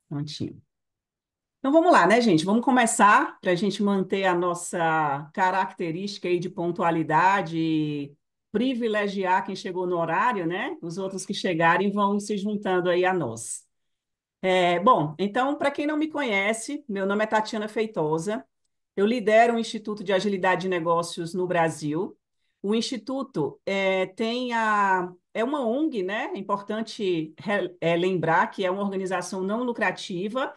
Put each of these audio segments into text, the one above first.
Prontinho. Então vamos lá, né, gente? Vamos começar para a gente manter a nossa característica aí de pontualidade, e privilegiar quem chegou no horário, né? Os outros que chegarem vão se juntando aí a nós. Bom, então, para quem não me conhece, meu nome é Tatiana Feitosa. Eu lidero o Instituto de Agilidade de Negócios no Brasil. O Instituto é uma ONG, né? É importante lembrar que é uma organização não lucrativa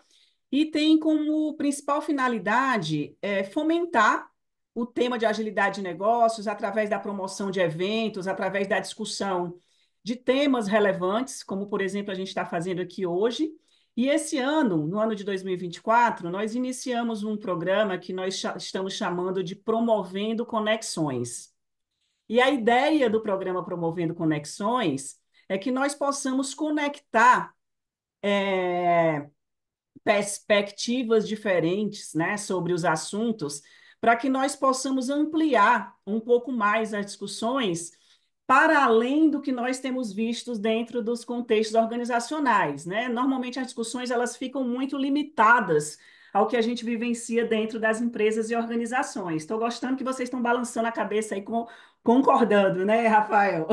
e tem como principal finalidade fomentar o tema de agilidade de negócios através da promoção de eventos, através da discussão de temas relevantes, como, por exemplo, a gente está fazendo aqui hoje. E esse ano, no ano de 2024, nós iniciamos um programa que nós estamos chamando de Promovendo Conexões. E a ideia do programa Promovendo Conexões é que nós possamos conectar é, perspectivas diferentes, né, sobre os assuntos, para que nós possamos ampliar um pouco mais as discussões para além do que nós temos visto dentro dos contextos organizacionais, né? Normalmente as discussões elas ficam muito limitadas ao que a gente vivencia dentro das empresas e organizações. Estou gostando que vocês estão balançando a cabeça aí, concordando, né, Rafael?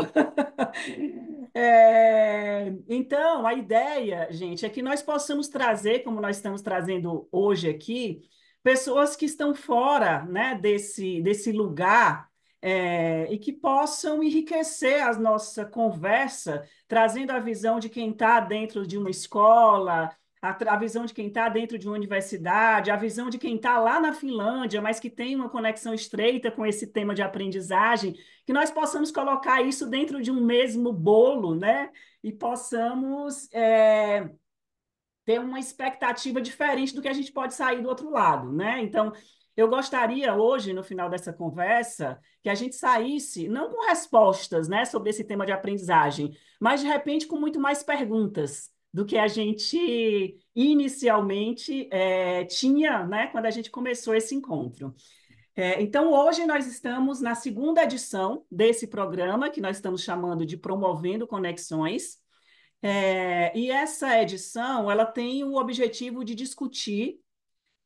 Então, a ideia, gente, é que nós possamos trazer, como nós estamos trazendo hoje aqui, pessoas que estão fora, né, desse lugar, e que possam enriquecer a nossa conversa, trazendo a visão de quem está dentro de uma escola, a visão de quem está dentro de uma universidade, a visão de quem está lá na Finlândia, mas que tem uma conexão estreita com esse tema de aprendizagem, que nós possamos colocar isso dentro de um mesmo bolo, né? E possamos ter uma expectativa diferente do que a gente pode sair do outro lado, né? Então, eu gostaria hoje, no final dessa conversa, que a gente saísse não com respostas, né, sobre esse tema de aprendizagem, mas de repente com muito mais perguntas do que a gente inicialmente tinha, né, quando a gente começou esse encontro. Então, hoje nós estamos na segunda edição desse programa, que nós estamos chamando de Promovendo Conexões. E essa edição, ela tem o objetivo de discutir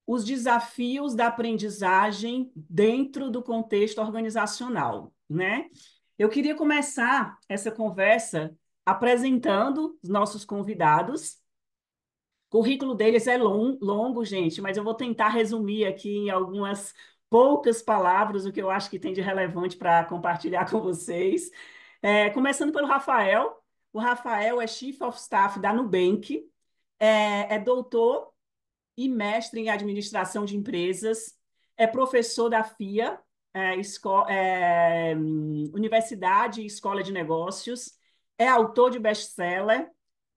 os desafios da aprendizagem dentro do contexto organizacional, né? Eu queria começar essa conversa apresentando os nossos convidados. O currículo deles é longo, gente, mas eu vou tentar resumir aqui em algumas poucas palavras o que eu acho que tem de relevante para compartilhar com vocês. Começando pelo Rafael. O Rafael é Chief of Staff da Nubank, é doutor e mestre em administração de empresas, é professor da FIA, Universidade e Escola de Negócios, é autor de best-seller,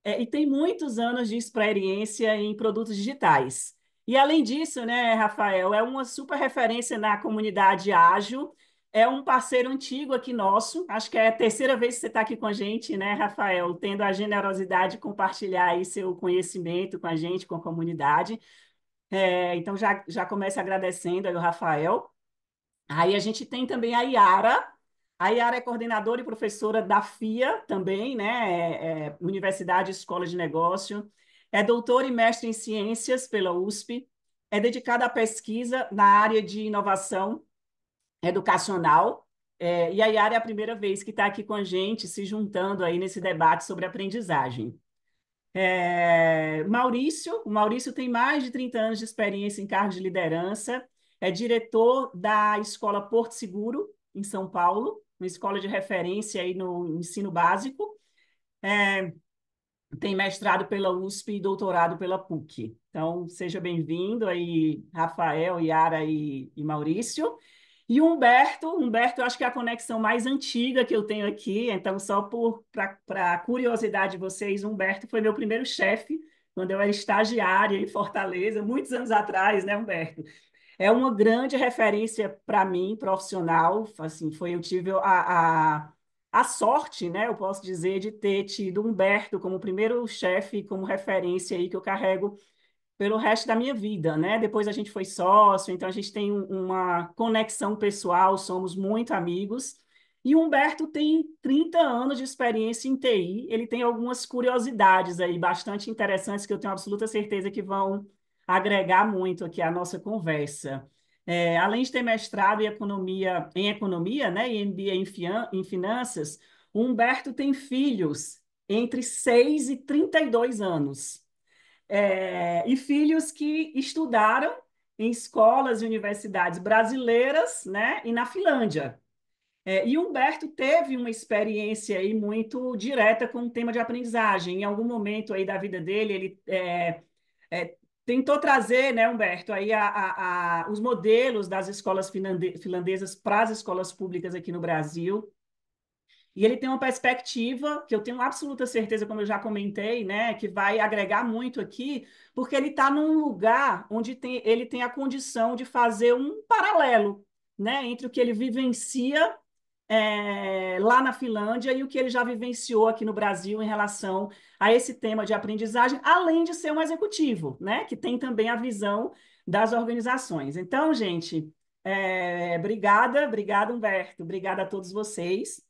e tem muitos anos de experiência em produtos digitais. E além disso, né, Rafael, é uma super referência na comunidade ágil, é um parceiro antigo aqui nosso, acho que é a terceira vez que você está aqui com a gente, né, Rafael, tendo a generosidade de compartilhar aí seu conhecimento com a gente, com a comunidade. Então, já começo agradecendo aí o Rafael. Aí a gente tem também a Yara. A Yara é coordenadora e professora da FIA também, né? Universidade e Escola de Negócio. É doutora e mestre em ciências pela USP. É dedicada à pesquisa na área de inovação educacional. E a Yara é a primeira vez que está aqui com a gente, se juntando aí nesse debate sobre aprendizagem. O Maurício tem mais de 30 anos de experiência em cargos de liderança, é diretor da Escola Porto Seguro, em São Paulo, uma escola de referência aí no ensino básico, tem mestrado pela USP e doutorado pela PUC. Então, seja bem-vindo aí, Rafael, Yara e Maurício. E o Humberto, eu acho que é a conexão mais antiga que eu tenho aqui, então, só para curiosidade de vocês, Humberto foi meu primeiro chefe quando eu era estagiária em Fortaleza, muitos anos atrás, né, Humberto? É uma grande referência para mim, profissional, assim, eu tive a sorte, né, eu posso dizer, de ter tido Humberto como primeiro chefe, como referência aí que eu carrego pelo resto da minha vida, né? Depois a gente foi sócio, então a gente tem uma conexão pessoal, somos muito amigos. E o Humberto tem 30 anos de experiência em TI. Ele tem algumas curiosidades aí bastante interessantes que eu tenho absoluta certeza que vão agregar muito aqui à nossa conversa. Além de ter mestrado em economia, né, e MBA em finanças, o Humberto tem filhos entre 6 e 32 anos. E filhos que estudaram em escolas e universidades brasileiras, né, e na Finlândia. E Humberto teve uma experiência aí muito direta com o tema de aprendizagem. Em algum momento aí da vida dele, ele é, tentou trazer, né, Humberto, aí os modelos das escolas finlandesas para as escolas públicas aqui no Brasil. E ele tem uma perspectiva que eu tenho absoluta certeza, como eu já comentei, né, que vai agregar muito aqui, porque ele está num lugar onde ele tem a condição de fazer um paralelo, né, entre o que ele vivencia lá na Finlândia e o que ele já vivenciou aqui no Brasil em relação a esse tema de aprendizagem, além de ser um executivo, né, que tem também a visão das organizações. Então, gente, obrigada, Humberto, obrigada a todos vocês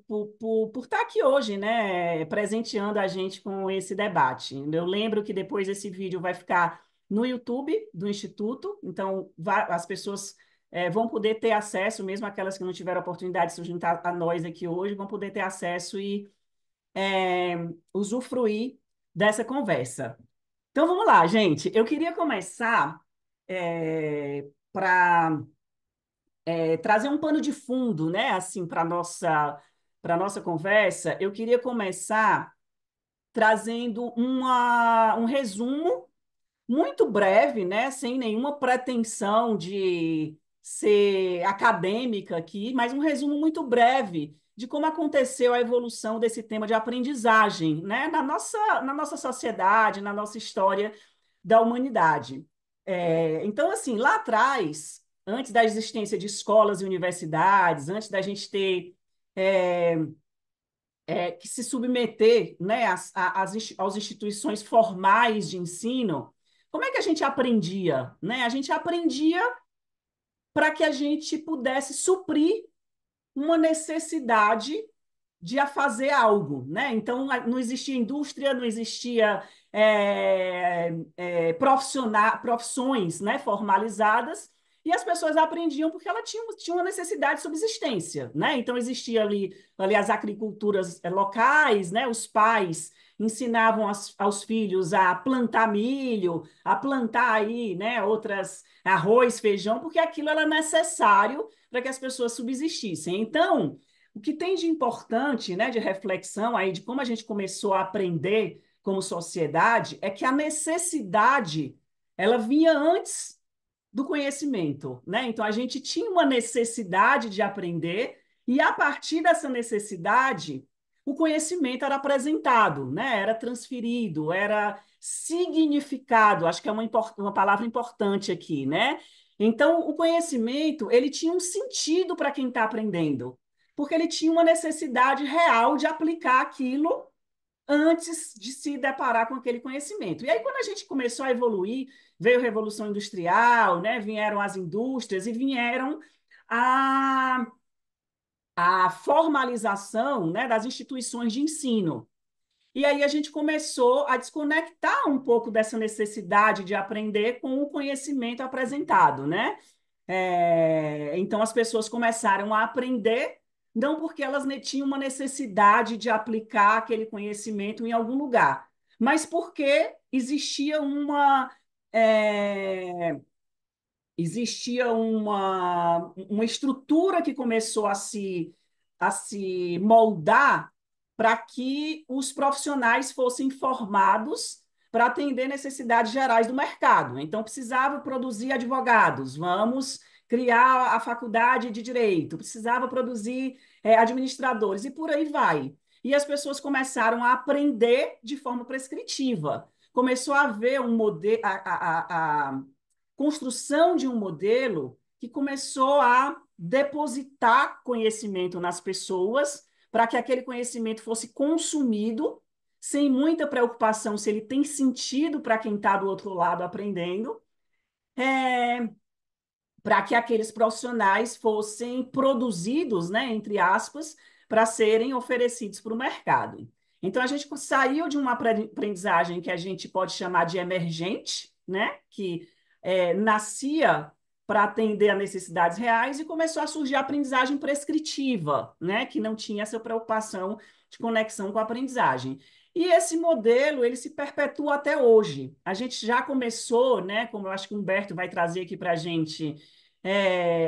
por estar aqui hoje, né, presenteando a gente com esse debate. Eu lembro que depois esse vídeo vai ficar no YouTube do Instituto, então as pessoas vão poder ter acesso, mesmo aquelas que não tiveram oportunidade de se juntar a nós aqui hoje, vão poder ter acesso e usufruir dessa conversa. Então vamos lá, gente. Eu queria começar para trazer um pano de fundo, né, assim, para nossa conversa. Eu queria começar trazendo um resumo muito breve, né, sem nenhuma pretensão de ser acadêmica aqui, mas um resumo muito breve de como aconteceu a evolução desse tema de aprendizagem, né, na nossa sociedade, na nossa história da humanidade. Então, assim, lá atrás, antes da existência de escolas e universidades, antes da gente ter é, que se submeter, né, às instituições formais de ensino, como é que a gente aprendia? Né? A gente aprendia para que a gente pudesse suprir uma necessidade de a fazer algo, né? Então, não existia indústria, não existia profissões, né, formalizadas, e as pessoas aprendiam porque elas tinham uma necessidade de subsistência, né? Então, existia ali as agriculturas locais, né? Os pais ensinavam aos filhos a plantar milho, a plantar aí, né, outras arroz, feijão, porque aquilo era necessário para que as pessoas subsistissem. Então, o que tem de importante, né, de reflexão aí de como a gente começou a aprender como sociedade é que a necessidade ela vinha antes do conhecimento, né? Então a gente tinha uma necessidade de aprender e a partir dessa necessidade o conhecimento era apresentado, né? Era transferido, era significado. Acho que é uma palavra importante aqui, né? Então o conhecimento ele tinha um sentido para quem está aprendendo porque ele tinha uma necessidade real de aplicar aquilo antes de se deparar com aquele conhecimento. E aí, quando a gente começou a evoluir, veio a Revolução Industrial, né? Vieram as indústrias e vieram a, a formalização, né, das instituições de ensino. E aí a gente começou a desconectar um pouco dessa necessidade de aprender com o conhecimento apresentado, né? Então, as pessoas começaram a aprender, não porque elas tinham uma necessidade de aplicar aquele conhecimento em algum lugar, mas porque é, existia uma estrutura que começou a se moldar para que os profissionais fossem formados para atender necessidades gerais do mercado. Então, precisava produzir advogados, vamos criar a faculdade de direito, precisava produzir administradores, e por aí vai. E as pessoas começaram a aprender de forma prescritiva. Começou a haver um modelo, construção de um modelo que começou a depositar conhecimento nas pessoas para que aquele conhecimento fosse consumido sem muita preocupação se ele tem sentido para quem está do outro lado aprendendo. É, para que aqueles profissionais fossem produzidos, né, entre aspas, para serem oferecidos para o mercado. Então, a gente saiu de uma aprendizagem que a gente pode chamar de emergente, né, que nascia para atender a necessidades reais e começou a surgir a aprendizagem prescritiva, né, que não tinha essa preocupação de conexão com a aprendizagem. E esse modelo, ele se perpetua até hoje. A gente já começou, né, como eu acho que o Humberto vai trazer aqui para a gente,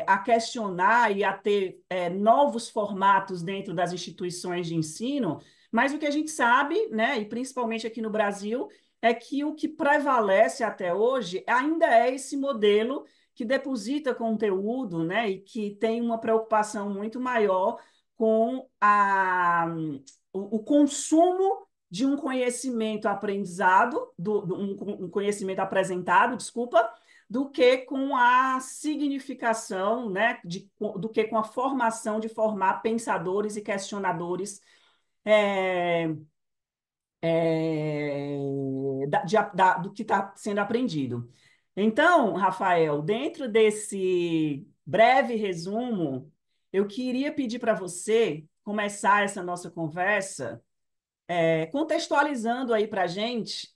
a questionar e a ter novos formatos dentro das instituições de ensino, mas o que a gente sabe, né, e principalmente aqui no Brasil, é que o que prevalece até hoje ainda é esse modelo que deposita conteúdo, né, e que tem uma preocupação muito maior com o consumo de um conhecimento aprendizado, um conhecimento apresentado, desculpa, do que com a significação, né, do que com a formação de formar pensadores e questionadores é, do que está sendo aprendido. Então, Rafael, dentro desse breve resumo, eu queria pedir para você começar essa nossa conversa contextualizando aí para a gente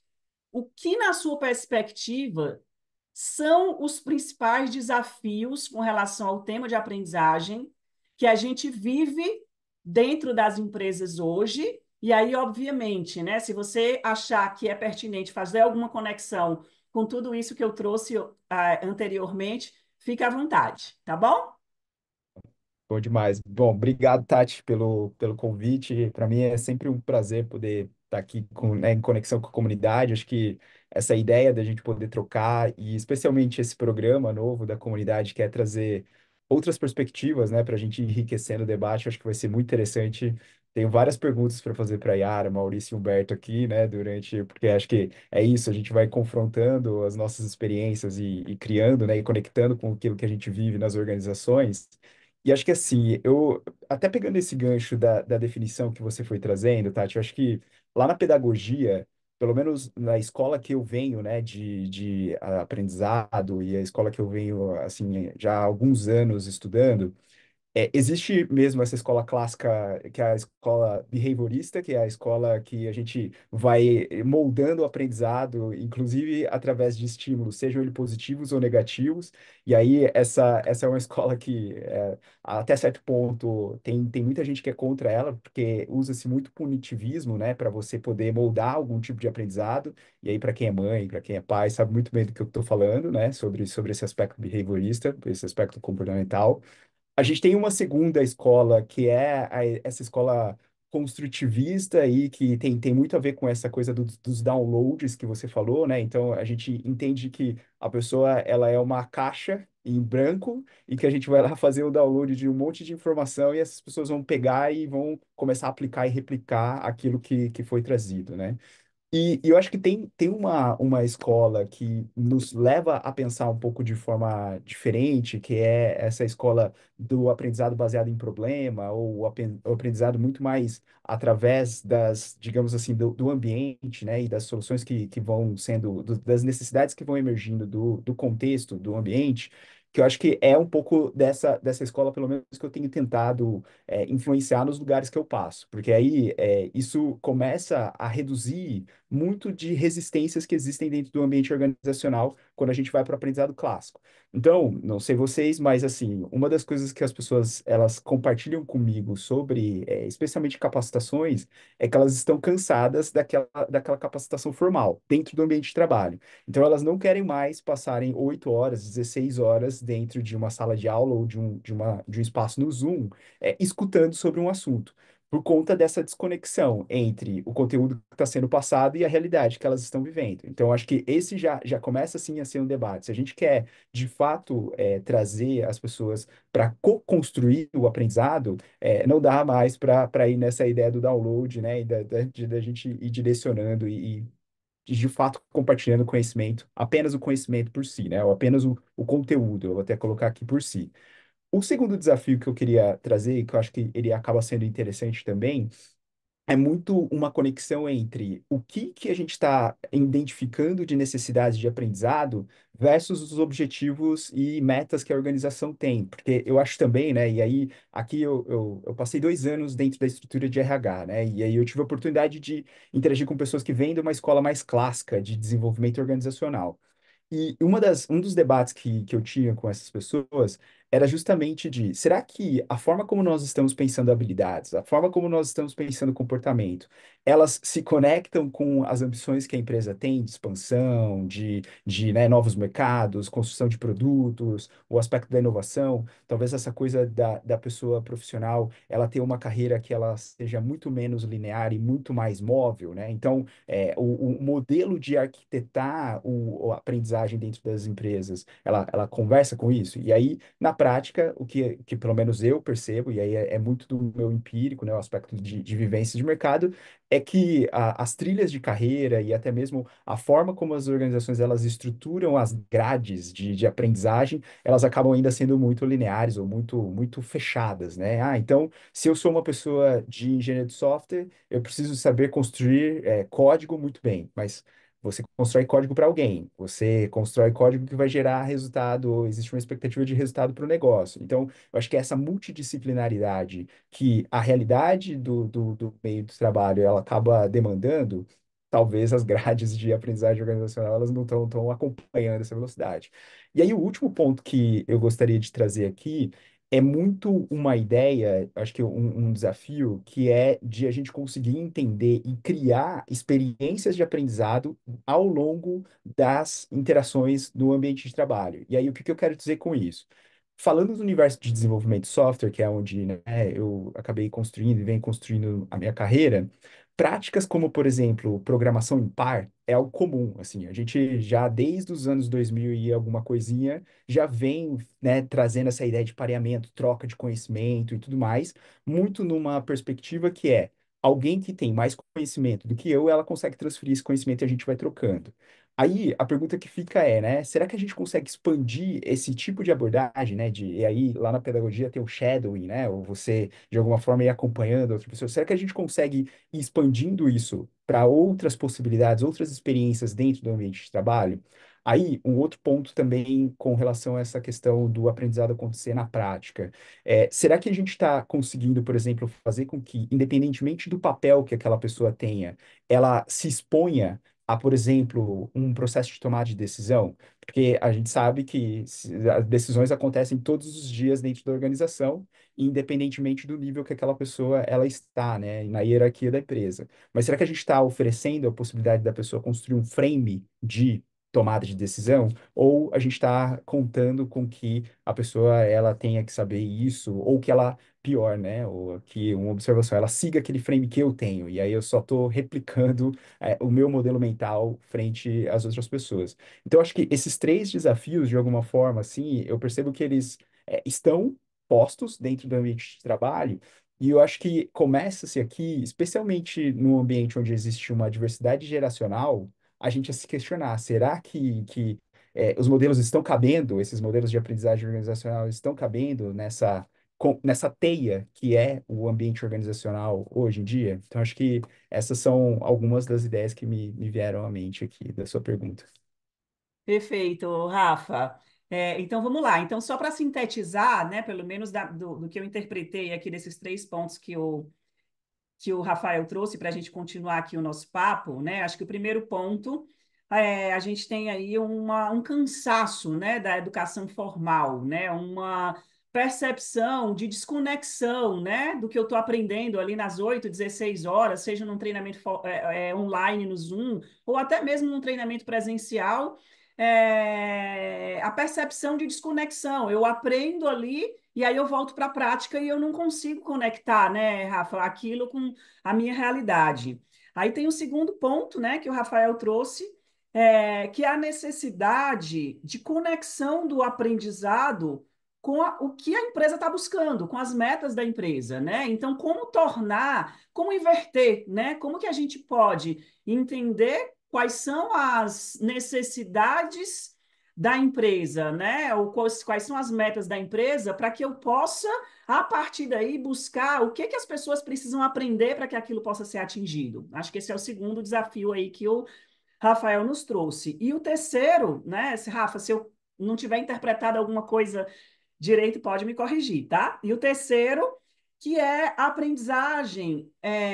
o que, na sua perspectiva, são os principais desafios com relação ao tema de aprendizagem que a gente vive dentro das empresas hoje. E aí, obviamente, né, se você achar que é pertinente fazer alguma conexão com tudo isso que eu trouxe anteriormente, fique à vontade, tá bom? Bom demais. Bom, obrigado, Tati, pelo convite. Para mim é sempre um prazer poder estar aqui né, em conexão com a comunidade. Acho que essa ideia da gente poder trocar, e especialmente esse programa novo da comunidade, que é trazer outras perspectivas, né, para a gente enriquecer o debate, acho que vai ser muito interessante. Tenho várias perguntas para fazer para a Yara, Maurício e Humberto aqui, né, porque acho que é isso, a gente vai confrontando as nossas experiências e criando, né, e conectando com aquilo que a gente vive nas organizações. E acho que assim, eu até pegando esse gancho da definição que você foi trazendo, Tati, eu acho que lá na pedagogia, pelo menos na escola que eu venho, né, de aprendizado e a escola que eu venho, assim, já há alguns anos estudando, existe mesmo essa escola clássica, que é a escola behaviorista, que é a escola que a gente vai moldando o aprendizado, inclusive através de estímulos, sejam eles positivos ou negativos. E aí, essa é uma escola que, até certo ponto, tem muita gente que é contra ela, porque usa-se muito punitivismo, né, para você poder moldar algum tipo de aprendizado. E aí, para quem é mãe, para quem é pai, sabe muito bem do que eu estou falando, né, sobre esse aspecto behaviorista, esse aspecto comportamental. A gente tem uma segunda escola, que é essa escola construtivista aí, que tem muito a ver com essa coisa dos downloads que você falou, né? Então, a gente entende que a pessoa, ela é uma caixa em branco e que a gente vai lá fazer o download de um monte de informação e essas pessoas vão pegar e vão começar a aplicar e replicar aquilo que foi trazido, né? E eu acho que tem uma escola que nos leva a pensar um pouco de forma diferente, que é essa escola do aprendizado baseado em problema, ou o aprendizado muito mais através digamos assim, do ambiente, né, e das soluções que vão sendo, das necessidades que vão emergindo do contexto, do ambiente, que eu acho que é um pouco dessa escola, pelo menos, que eu tenho tentado influenciar nos lugares que eu passo, porque aí isso começa a reduzir muito de resistências que existem dentro do ambiente organizacional quando a gente vai para o aprendizado clássico. Então, não sei vocês, mas assim, uma das coisas que as pessoas elas compartilham comigo sobre, especialmente capacitações, é que elas estão cansadas daquela capacitação formal dentro do ambiente de trabalho. Então, elas não querem mais passarem 8 horas, 16 horas dentro de uma sala de aula ou de um espaço no Zoom, escutando sobre um assunto por conta dessa desconexão entre o conteúdo que está sendo passado e a realidade que elas estão vivendo. Então, acho que esse já começa, assim, a ser um debate. Se a gente quer, de fato, trazer as pessoas para co-construir o aprendizado, não dá mais para ir nessa ideia do download, né, e da gente ir direcionando e, de fato, compartilhando conhecimento, apenas o conhecimento por si, né, ou apenas o conteúdo, eu vou até colocar aqui por si. O segundo desafio que eu queria trazer, e que eu acho que ele acaba sendo interessante também, é muito uma conexão entre o que a gente está identificando de necessidade de aprendizado versus os objetivos e metas que a organização tem. Porque eu acho também, né? E aí, aqui eu passei 2 anos dentro da estrutura de RH, né? E aí eu tive a oportunidade de interagir com pessoas que vêm de uma escola mais clássica de desenvolvimento organizacional. E um dos debates que eu tinha com essas pessoas era justamente de, será que a forma como nós estamos pensando habilidades, a forma como nós estamos pensando comportamento, elas se conectam com as ambições que a empresa tem de expansão, né, novos mercados, construção de produtos, o aspecto da inovação, talvez essa coisa da pessoa profissional, ela ter uma carreira que ela seja muito menos linear e muito mais móvel, né? Então, o modelo de arquitetar a aprendizagem dentro das empresas, ela conversa com isso. E aí, na prática, que pelo menos eu percebo, e aí é muito do meu empírico, né, o aspecto de vivência de mercado, é que as trilhas de carreira e até mesmo a forma como as organizações elas estruturam as grades de aprendizagem, elas acabam ainda sendo muito lineares ou muito fechadas, né? Ah, então, se eu sou uma pessoa de engenharia de software, eu preciso saber construir código muito bem, mas você constrói código para alguém, você constrói código que vai gerar resultado, ou existe uma expectativa de resultado para o negócio. Então, eu acho que essa multidisciplinaridade que a realidade do meio do trabalho ela acaba demandando, talvez as grades de aprendizagem organizacional elas não estão acompanhando essa velocidade. E aí, o último ponto que eu gostaria de trazer aqui é muito uma ideia, acho que um desafio, que é de a gente conseguir entender e criar experiências de aprendizado ao longo das interações no ambiente de trabalho. E aí, o que eu quero dizer com isso? Falando do universo de desenvolvimento de software, que é onde, né, eu acabei construindo e venho construindo a minha carreira, práticas como, por exemplo, programação em par é algo comum, assim, a gente já desde os anos 2000 e alguma coisinha já vem, né, trazendo essa ideia de pareamento, troca de conhecimento e tudo mais, muito numa perspectiva que é alguém que tem mais conhecimento do que eu, ela consegue transferir esse conhecimento e a gente vai trocando. Aí a pergunta que fica é, né, será que a gente consegue expandir esse tipo de abordagem, né, e aí lá na pedagogia tem o shadowing, né, ou você de alguma forma ir acompanhando outra pessoa, será que a gente consegue ir expandindo isso para outras possibilidades, outras experiências dentro do ambiente de trabalho? Aí, um outro ponto também com relação a essa questão do aprendizado acontecer na prática. Será que a gente está conseguindo, por exemplo, fazer com que, independentemente do papel que aquela pessoa tenha, ela se exponha a, por exemplo, um processo de tomada de decisão? Porque a gente sabe que as decisões acontecem todos os dias dentro da organização, independentemente do nível que aquela pessoa ela está, né, na hierarquia da empresa. Mas será que a gente está oferecendo a possibilidade da pessoa construir um frame de tomada de decisão, ou a gente está contando com que a pessoa ela tenha que saber isso, ou que ela, pior, né, ou que uma observação, ela siga aquele frame que eu tenho, e aí eu só estou replicando o meu modelo mental frente às outras pessoas. Então, acho que esses três desafios, de alguma forma, assim, eu percebo que eles estão postos dentro do ambiente de trabalho, e eu acho que começa-se aqui, especialmente no ambiente onde existe uma diversidade geracional, a gente a se questionar, será que os modelos estão cabendo, esses modelos de aprendizagem organizacional estão cabendo nessa teia que é o ambiente organizacional hoje em dia? Então, acho que essas são algumas das ideias que me vieram à mente aqui da sua pergunta. Perfeito, Rafa. Então vamos lá. Então, só para sintetizar, né, pelo menos do que eu interpretei aqui desses três pontos que o Rafael trouxe para a gente continuar aqui o nosso papo, né? Acho que o primeiro ponto a gente tem aí um cansaço, né, da educação formal, né? Uma percepção de desconexão, né, do que eu estou aprendendo ali nas 8, 16 horas, seja num treinamento online no Zoom, ou até mesmo num treinamento presencial, a percepção de desconexão. Eu aprendo ali e aí eu volto para a prática e eu não consigo conectar, né, Rafa, aquilo com a minha realidade. Aí tem o segundo ponto, né, que o Rafael trouxe, que é a necessidade de conexão do aprendizado com o que a empresa está buscando, com as metas da empresa, né? Então, como tornar, como inverter, né? Como que a gente pode entender quais são as necessidades da empresa, né? Ou quais são as metas da empresa, para que eu possa, a partir daí, buscar o que que as pessoas precisam aprender para que aquilo possa ser atingido. Acho que esse é o segundo desafio aí que o Rafael nos trouxe. E o terceiro, né, Rafa, se eu não tiver interpretado alguma coisa direito, pode me corrigir, tá? E o terceiro, que é a aprendizagem,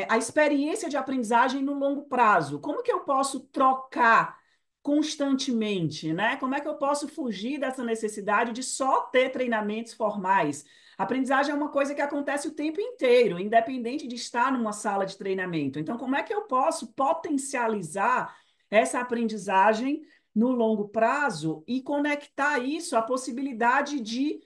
a experiência de aprendizagem no longo prazo. Como que eu posso trocar constantemente, né? Como é que eu posso fugir dessa necessidade de só ter treinamentos formais? Aprendizagem é uma coisa que acontece o tempo inteiro, independente de estar numa sala de treinamento. Então, como é que eu posso potencializar essa aprendizagem no longo prazo e conectar isso à possibilidade de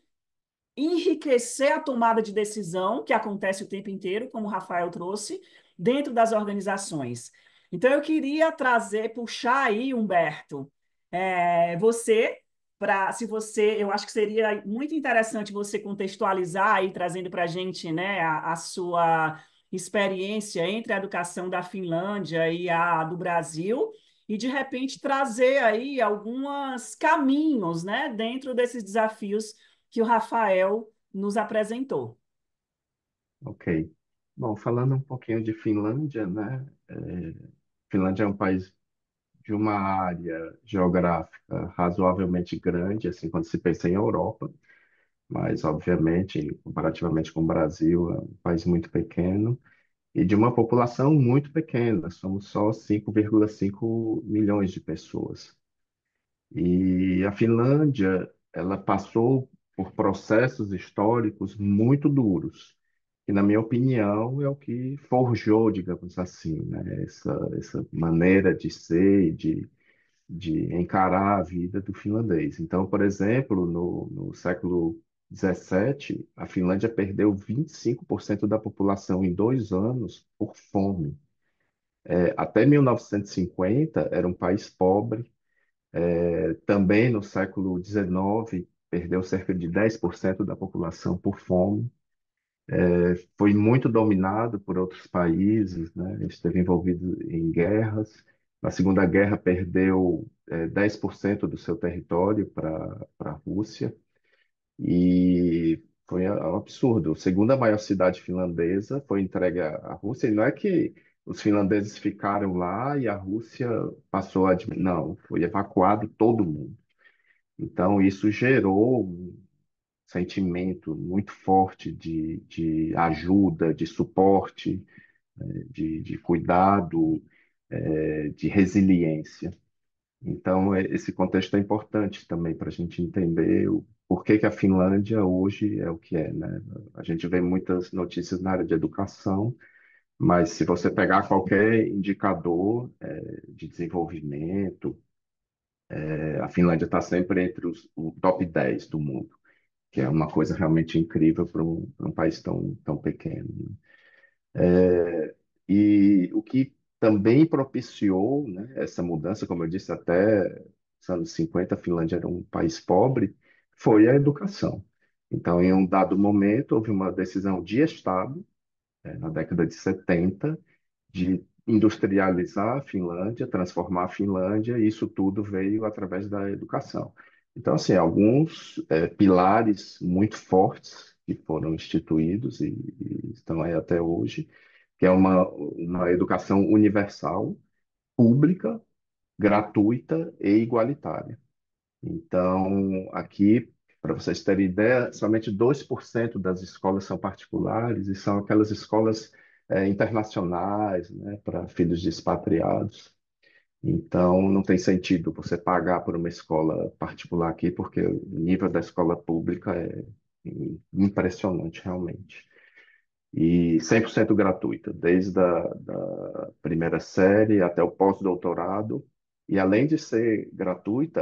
enriquecer a tomada de decisão, que acontece o tempo inteiro, como o Rafael trouxe, dentro das organizações. Então, eu queria trazer, puxar aí, Humberto, você, para, se você, eu acho que seria muito interessante você contextualizar aí, trazendo para a gente, né, a sua experiência entre a educação da Finlândia e a do Brasil, e de repente trazer aí alguns caminhos, né, dentro desses desafios que o Rafael nos apresentou. Ok. Bom, falando um pouquinho de Finlândia, né? Finlândia é um país de uma área geográfica razoavelmente grande, assim, quando se pensa em Europa, mas, obviamente, comparativamente com o Brasil, é um país muito pequeno e de uma população muito pequena, somos só 5,5 milhões de pessoas. E a Finlândia, ela passou por processos históricos muito duros, que, na minha opinião, é o que forjou, digamos assim, né, essa maneira de ser e de encarar a vida do finlandês. Então, por exemplo, no século XVII, a Finlândia perdeu 25% da população em 2 anos por fome. Até 1950, era um país pobre. Também no século XIX, perdeu cerca de 10% da população por fome. Foi muito dominado por outros países, né? Esteve envolvido em guerras. Na Segunda Guerra, perdeu 10% do seu território para a Rússia. E foi um absurdo. A segunda maior cidade finlandesa foi entregue à Rússia. E não é que os finlandeses ficaram lá e a Rússia passou a... Não, foi evacuado todo mundo. Então, isso gerou um sentimento muito forte de ajuda, de suporte, de cuidado, de resiliência. Então, esse contexto é importante também para a gente entender o porquê que a Finlândia hoje é o que é, né? A gente vê muitas notícias na área de educação, mas se você pegar qualquer indicador, de desenvolvimento, a Finlândia está sempre entre o top 10 do mundo, que é uma coisa realmente incrível para um país tão pequeno, né? E o que também propiciou, né, essa mudança, como eu disse, até os anos 50, a Finlândia era um país pobre, foi a educação. Então, em um dado momento, houve uma decisão de Estado, na década de 70, de industrializar a Finlândia, transformar a Finlândia, e isso tudo veio através da educação. Então, assim, alguns pilares muito fortes que foram instituídos e estão aí até hoje, que é uma educação universal, pública, gratuita e igualitária. Então, aqui, para vocês terem ideia, somente 2% das escolas são particulares e são aquelas escolas internacionais, né, para filhos de expatriados. Então, não tem sentido você pagar por uma escola particular aqui, porque o nível da escola pública é impressionante, realmente. E 100% gratuita, desde a da primeira série até o pós-doutorado. E além de ser gratuita,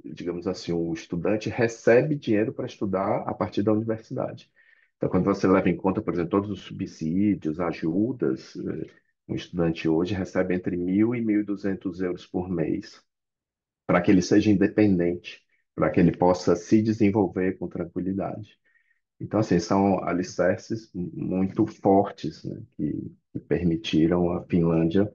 digamos assim, o estudante recebe dinheiro para estudar a partir da universidade. Então, quando você leva em conta, por exemplo, todos os subsídios, ajudas, um estudante hoje recebe entre 1.000 e 1.200 euros por mês, para que ele seja independente, para que ele possa se desenvolver com tranquilidade. Então, assim, são alicerces muito fortes, né, que permitiram a Finlândia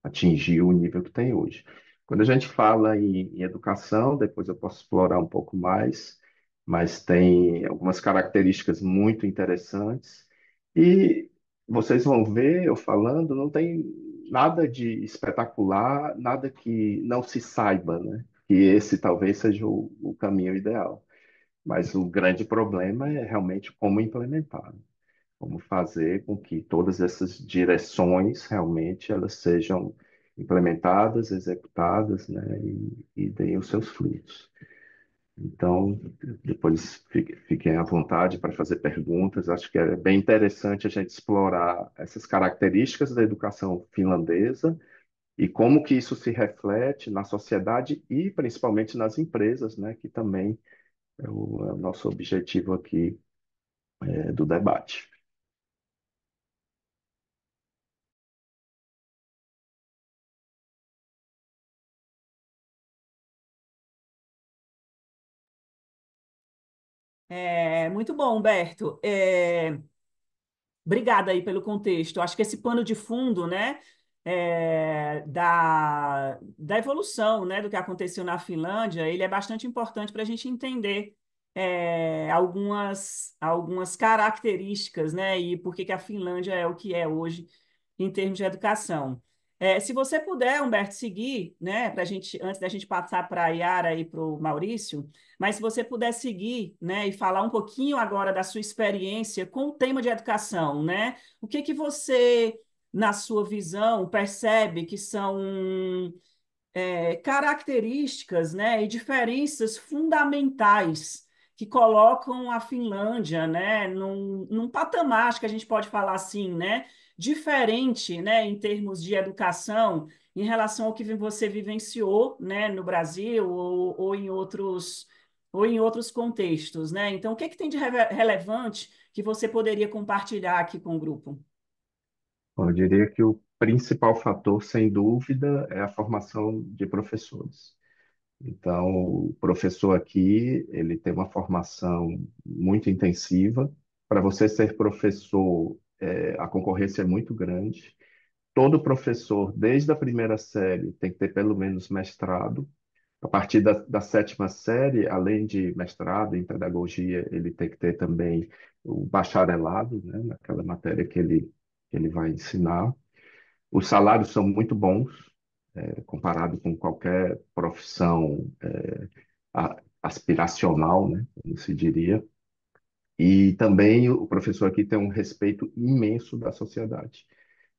atingir o nível que tem hoje. Quando a gente fala em educação, depois eu posso explorar um pouco mais, mas tem algumas características muito interessantes. E vocês vão ver eu falando, não tem nada de espetacular, nada que não se saiba, né? Que esse talvez seja o caminho ideal. Mas o grande problema é realmente como implementar, né? Como fazer com que todas essas direções realmente elas sejam implementadas, executadas, né, e deem os seus frutos. Então, depois fiquem à vontade para fazer perguntas. Acho que é bem interessante a gente explorar essas características da educação finlandesa e como que isso se reflete na sociedade e principalmente nas empresas, né, que também é o nosso objetivo aqui, do debate. Muito bom, Humberto. Obrigada aí pelo contexto. Acho que esse pano de fundo, né, da evolução, né, do que aconteceu na Finlândia, ele é bastante importante para a gente entender algumas características, né, e por que que a Finlândia é o que é hoje em termos de educação. Se você puder, Humberto, seguir, né, para gente, antes da gente passar para a Yara e para o Maurício, mas se você puder seguir, né, e falar um pouquinho agora da sua experiência com o tema de educação, né? O que que você, na sua visão, percebe que são características, né, e diferenças fundamentais que colocam a Finlândia, né, num patamar, acho que a gente pode falar assim, né, diferente, né, em termos de educação, em relação ao que você vivenciou, né, no Brasil ou em outros contextos, né? Então, o que que tem de relevante que você poderia compartilhar aqui com o grupo? Bom, eu diria que o principal fator, sem dúvida, é a formação de professores. Então, o professor aqui, ele tem uma formação muito intensiva. Para você ser professor, a concorrência é muito grande. Todo professor, desde a primeira série, tem que ter pelo menos mestrado. A partir da sétima série, além de mestrado em pedagogia, ele tem que ter também o bacharelado, né, naquela matéria que ele vai ensinar. Os salários são muito bons, comparado com qualquer profissão aspiracional, né, como se diria. E também o professor aqui tem um respeito imenso da sociedade.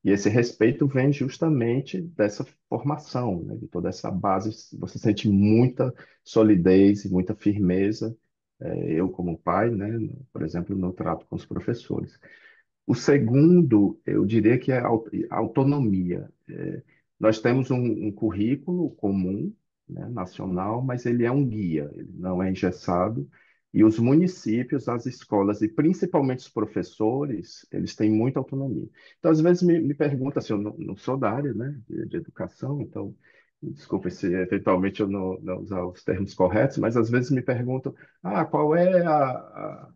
E esse respeito vem justamente dessa formação, né, de toda essa base. Você sente muita solidez e muita firmeza. Eu, como pai, né, por exemplo, no trato com os professores. O segundo, eu diria que é a autonomia. Nós temos um currículo comum, né, nacional, mas ele é um guia, ele não é engessado. E os municípios, as escolas e principalmente os professores, eles têm muita autonomia. Então, às vezes me pergunta se eu não sou da área, né, de educação, então desculpe se eventualmente eu não usar os termos corretos, mas às vezes me perguntam, qual é a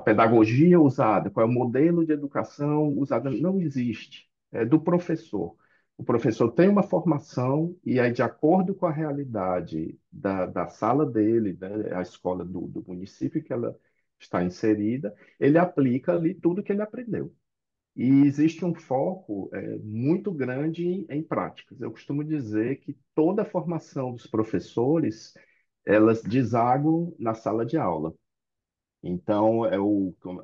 pedagogia usada, qual é o modelo de educação usado? Não existe. É do professor. O professor tem uma formação e aí, de acordo com a realidade da sala dele, né, a escola do município que ela está inserida, ele aplica ali tudo que ele aprendeu. E existe um foco muito grande em práticas. Eu costumo dizer que toda a formação dos professores, elas desagam na sala de aula. Então,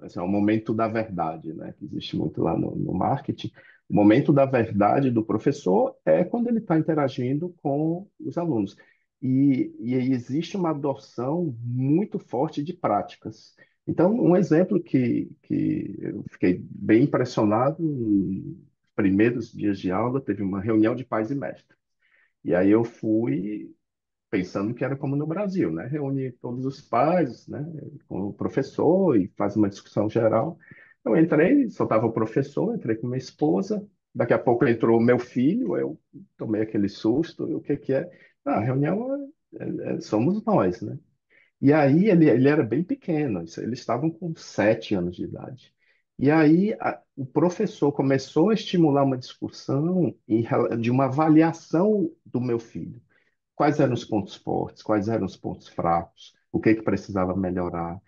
assim, é o momento da verdade, né? Que existe muito lá no marketing. O momento da verdade do professor é quando ele está interagindo com os alunos. E aí existe uma adoção muito forte de práticas. Então, um exemplo que eu fiquei bem impressionado, nos primeiros dias de aula, teve uma reunião de pais e mestres. E aí eu fui pensando que era como no Brasil, né? Reúne todos os pais, né? Com o professor e faz uma discussão geral. Eu entrei, só estava o professor, entrei com minha esposa. Daqui a pouco entrou o meu filho, eu tomei aquele susto. O que que é? A reunião somos nós, né? E aí ele era bem pequeno, eles estavam com 7 anos de idade. E aí o professor começou a estimular uma discussão de uma avaliação do meu filho. Quais eram os pontos fortes, quais eram os pontos fracos, o que que precisava melhorar,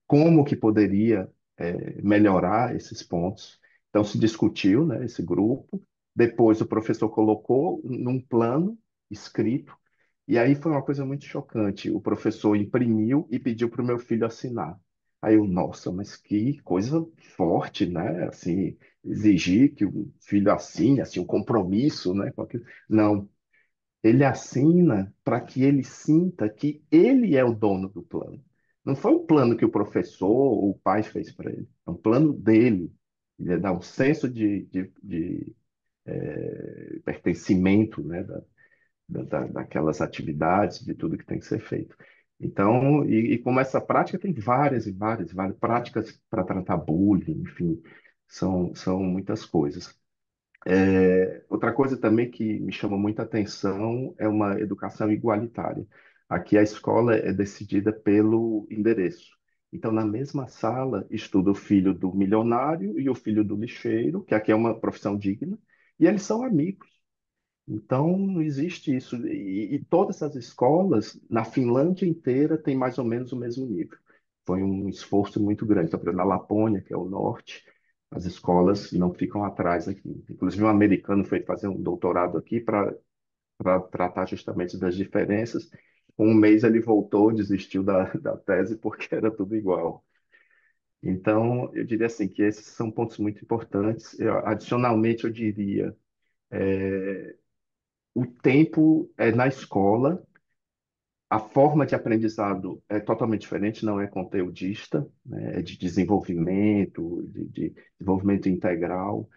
como que poderia melhorar esses pontos. Então se discutiu, né, esse grupo. Depois o professor colocou num plano escrito. E aí foi uma coisa muito chocante. O professor imprimiu e pediu para o meu filho assinar. Aí eu, nossa, mas que coisa forte, né? Assim, exigir que o filho assine, assim, um compromisso, né, com aquilo. Não, ele assina para que ele sinta que ele é o dono do plano. Não foi um plano que o professor ou o pai fez para ele, é um plano dele. Ele dá um senso de pertencimento, né, daquelas atividades, de tudo que tem que ser feito. Então, e como essa prática tem várias e várias, várias práticas para tratar bullying, enfim, são muitas coisas. Outra coisa também que me chama muita atenção é uma educação igualitária. Aqui a escola é decidida pelo endereço. Então, na mesma sala estuda o filho do milionário e o filho do lixeiro, que aqui é uma profissão digna, e eles são amigos. Então, não existe isso. E todas as escolas, na Finlândia inteira, têm mais ou menos o mesmo nível. Foi um esforço muito grande. Então, por exemplo, na Lapônia, que é o norte, as escolas não ficam atrás aqui. Inclusive, um americano foi fazer um doutorado aqui para tratar justamente das diferenças. Com um mês ele voltou, desistiu da tese porque era tudo igual. Então, eu diria assim que esses são pontos muito importantes. Adicionalmente, eu diria o tempo é na escola, a forma de aprendizado é totalmente diferente, não é conteudista, né? É de desenvolvimento, de desenvolvimento integral.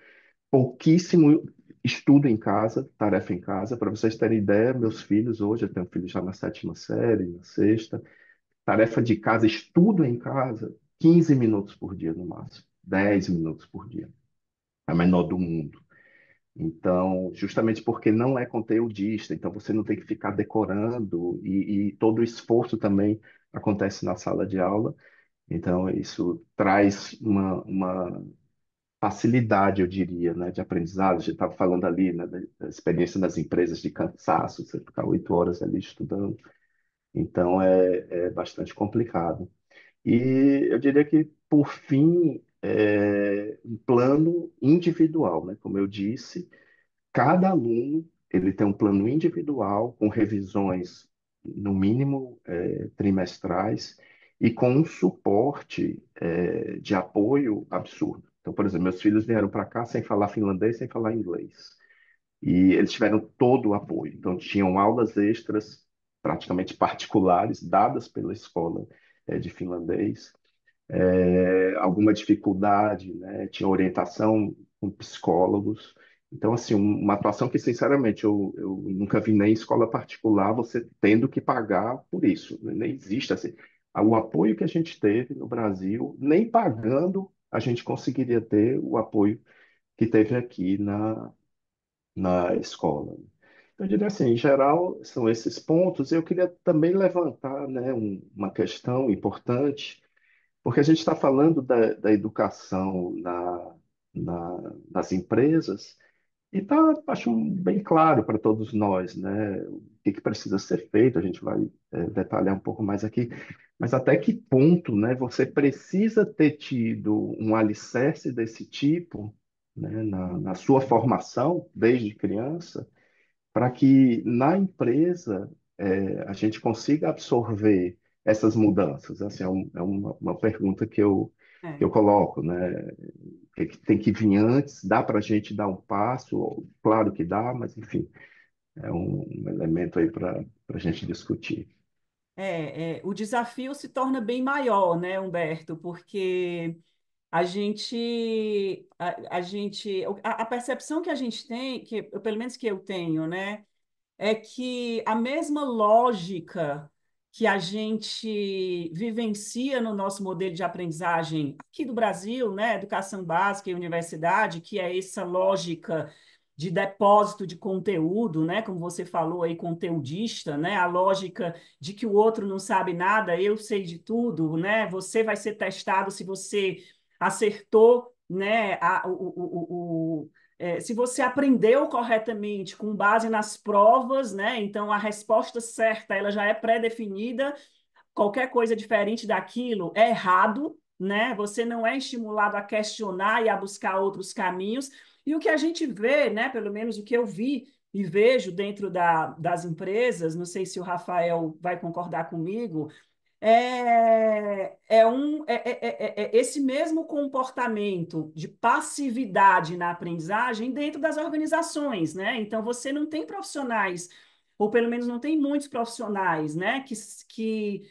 Pouquíssimo estudo em casa, tarefa em casa. Para vocês terem ideia, meus filhos hoje, eu tenho um filho já na sétima série, na sexta, tarefa de casa, estudo em casa, 15 minutos por dia no máximo, 10 minutos por dia. É a menor do mundo. Então, justamente porque não é conteudista, então você não tem que ficar decorando e todo o esforço também acontece na sala de aula. Então, isso traz uma facilidade, eu diria, né, de aprendizado. A gente estava falando ali, né, da experiência das empresas de cansaço, você ficar 8 horas ali estudando. Então, é bastante complicado. E eu diria que, por fim, um plano individual, né? Como eu disse, cada aluno ele tem um plano individual com revisões no mínimo trimestrais e com um suporte de apoio absurdo. Então, por exemplo, meus filhos vieram para cá sem falar finlandês, sem falar inglês. E eles tiveram todo o apoio. Então, tinham aulas extras, praticamente particulares, dadas pela escola de finlandês, alguma dificuldade, né? Tinha orientação com psicólogos. Então, assim, uma atuação que, sinceramente, eu nunca vi nem em escola particular você tendo que pagar por isso. Nem existe assim. O apoio que a gente teve no Brasil, nem pagando, a gente conseguiria ter o apoio que teve aqui na escola. Então, eu diria assim, em geral, são esses pontos. Eu queria também levantar, né, uma questão importante porque a gente está falando da educação nas empresas e está, acho, bem claro para todos nós, né, o que precisa ser feito. A gente vai detalhar um pouco mais aqui, mas até que ponto, né, você precisa ter tido um alicerce desse tipo, né, na sua formação desde criança para que na empresa a gente consiga absorver essas mudanças? Assim, é uma pergunta que É. eu coloco, né? Que tem que vir antes? Dá para a gente dar um passo? Claro que dá, mas enfim, é um elemento aí para a gente discutir. O desafio se torna bem maior, né, Humberto? Porque a percepção que a gente tem, pelo menos que eu tenho, né, é que a mesma lógica que a gente vivencia no nosso modelo de aprendizagem aqui do Brasil, né, educação básica e universidade, que é essa lógica de depósito de conteúdo, né, como você falou aí, conteudista, né, a lógica de que o outro não sabe nada, eu sei de tudo, né, você vai ser testado se você acertou né, se você aprendeu corretamente com base nas provas, né, então a resposta certa ela já é pré-definida, qualquer coisa diferente daquilo é errado, né? Você não é estimulado a questionar e a buscar outros caminhos. E o que a gente vê, né, pelo menos o que eu vi e vejo dentro das empresas, não sei se o Rafael vai concordar comigo, é esse mesmo comportamento de passividade na aprendizagem dentro das organizações, né? Então, você não tem profissionais, ou pelo menos não tem muitos profissionais, né, que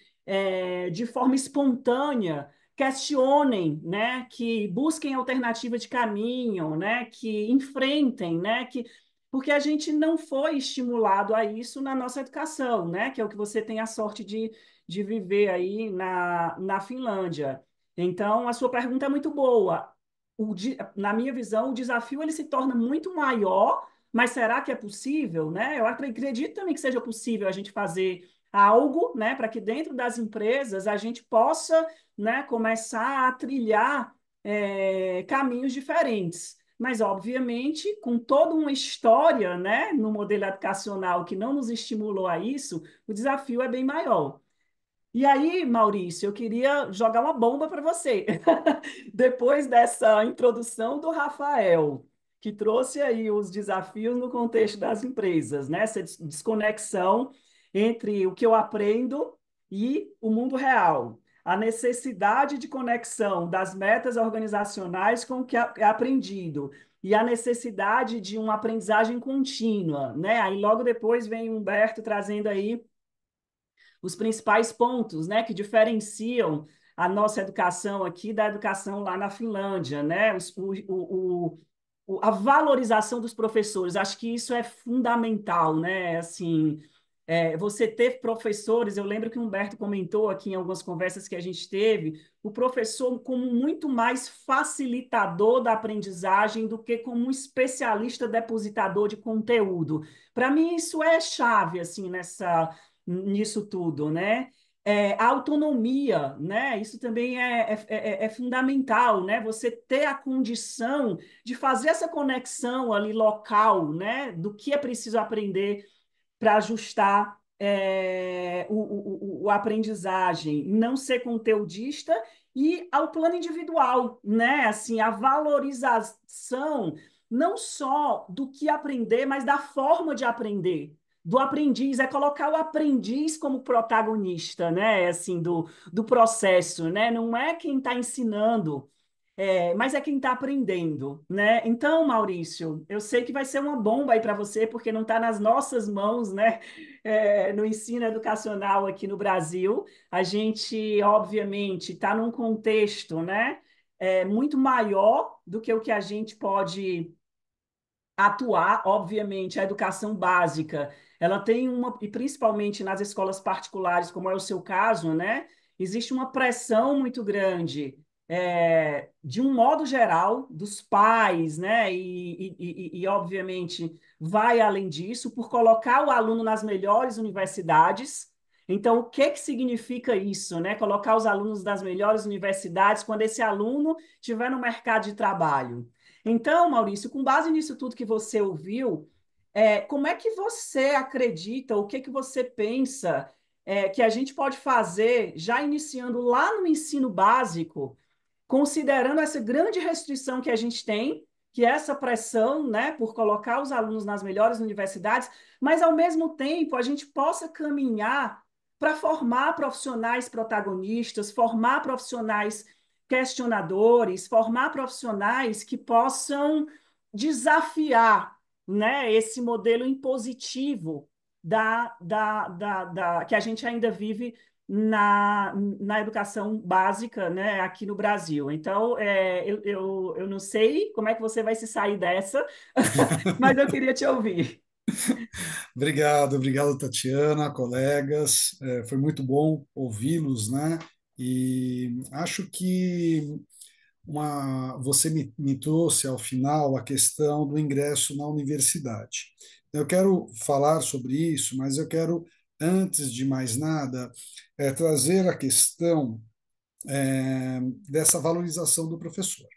de forma espontânea questionem, né, que busquem alternativa de caminho, né, que enfrentem, né, porque a gente não foi estimulado a isso na nossa educação, né, que é o que você tem a sorte de viver aí na Finlândia. Então, a sua pergunta é muito boa. Na minha visão, o desafio ele se torna muito maior, mas será que é possível, né? Eu acredito também que seja possível a gente fazer algo, né, para que dentro das empresas a gente possa, né, começar a trilhar caminhos diferentes. Mas, obviamente, com toda uma história, né, no modelo educacional que não nos estimulou a isso, o desafio é bem maior. E aí, Maurício, eu queria jogar uma bomba para você. Depois dessa introdução do Rafael, que trouxe aí os desafios no contexto das empresas, né? Essa desconexão entre o que eu aprendo e o mundo real. A necessidade de conexão das metas organizacionais com o que é aprendido e a necessidade de uma aprendizagem contínua, né? Aí logo depois vem o Humberto trazendo aí os principais pontos, né, que diferenciam a nossa educação aqui da educação lá na Finlândia, né? A valorização dos professores, acho que isso é fundamental, né? Assim, você ter professores, eu lembro que o Humberto comentou aqui em algumas conversas que a gente teve, o professor como muito mais facilitador da aprendizagem do que como um especialista depositador de conteúdo. Para mim, isso é chave, assim, nisso tudo, né? A autonomia, né? Isso também é fundamental, né? Você ter a condição de fazer essa conexão ali local, né? Do que é preciso aprender para ajustar a aprendizagem, não ser conteudista e ao plano individual, né? Assim, a valorização não só do que aprender, mas da forma de aprender. Do aprendiz, é colocar o aprendiz como protagonista, né? Assim, do processo, né? Não é quem está ensinando, mas é quem está aprendendo, né? Então, Maurício, eu sei que vai ser uma bomba aí para você, porque não está nas nossas mãos, né? No ensino educacional aqui no Brasil, a gente, obviamente, está num contexto, né? Muito maior do que o que a gente pode atuar, obviamente, a educação básica, ela tem e principalmente nas escolas particulares, como é o seu caso, né? Existe uma pressão muito grande, de um modo geral, dos pais, né? Obviamente, vai além disso, por colocar o aluno nas melhores universidades. Então, o que que significa isso, né? Colocar os alunos nas melhores universidades quando esse aluno estiver no mercado de trabalho. Então, Maurício, com base nisso tudo que você ouviu, como é que você acredita, o que que você pensa que a gente pode fazer, já iniciando lá no ensino básico, considerando essa grande restrição que a gente tem, que é essa pressão, né, por colocar os alunos nas melhores universidades, mas ao mesmo tempo a gente possa caminhar para formar profissionais protagonistas, formar profissionais questionadores, formar profissionais que possam desafiar, né, esse modelo impositivo que a gente ainda vive na educação básica, né, aqui no Brasil. Então, eu não sei como é que você vai se sair dessa, mas eu queria te ouvir. Obrigado, Tatiana, colegas. Foi muito bom ouvi-los, né? E acho que você me trouxe ao final a questão do ingresso na universidade. Eu quero falar sobre isso, mas eu quero, antes de mais nada, trazer a questão dessa valorização do professor.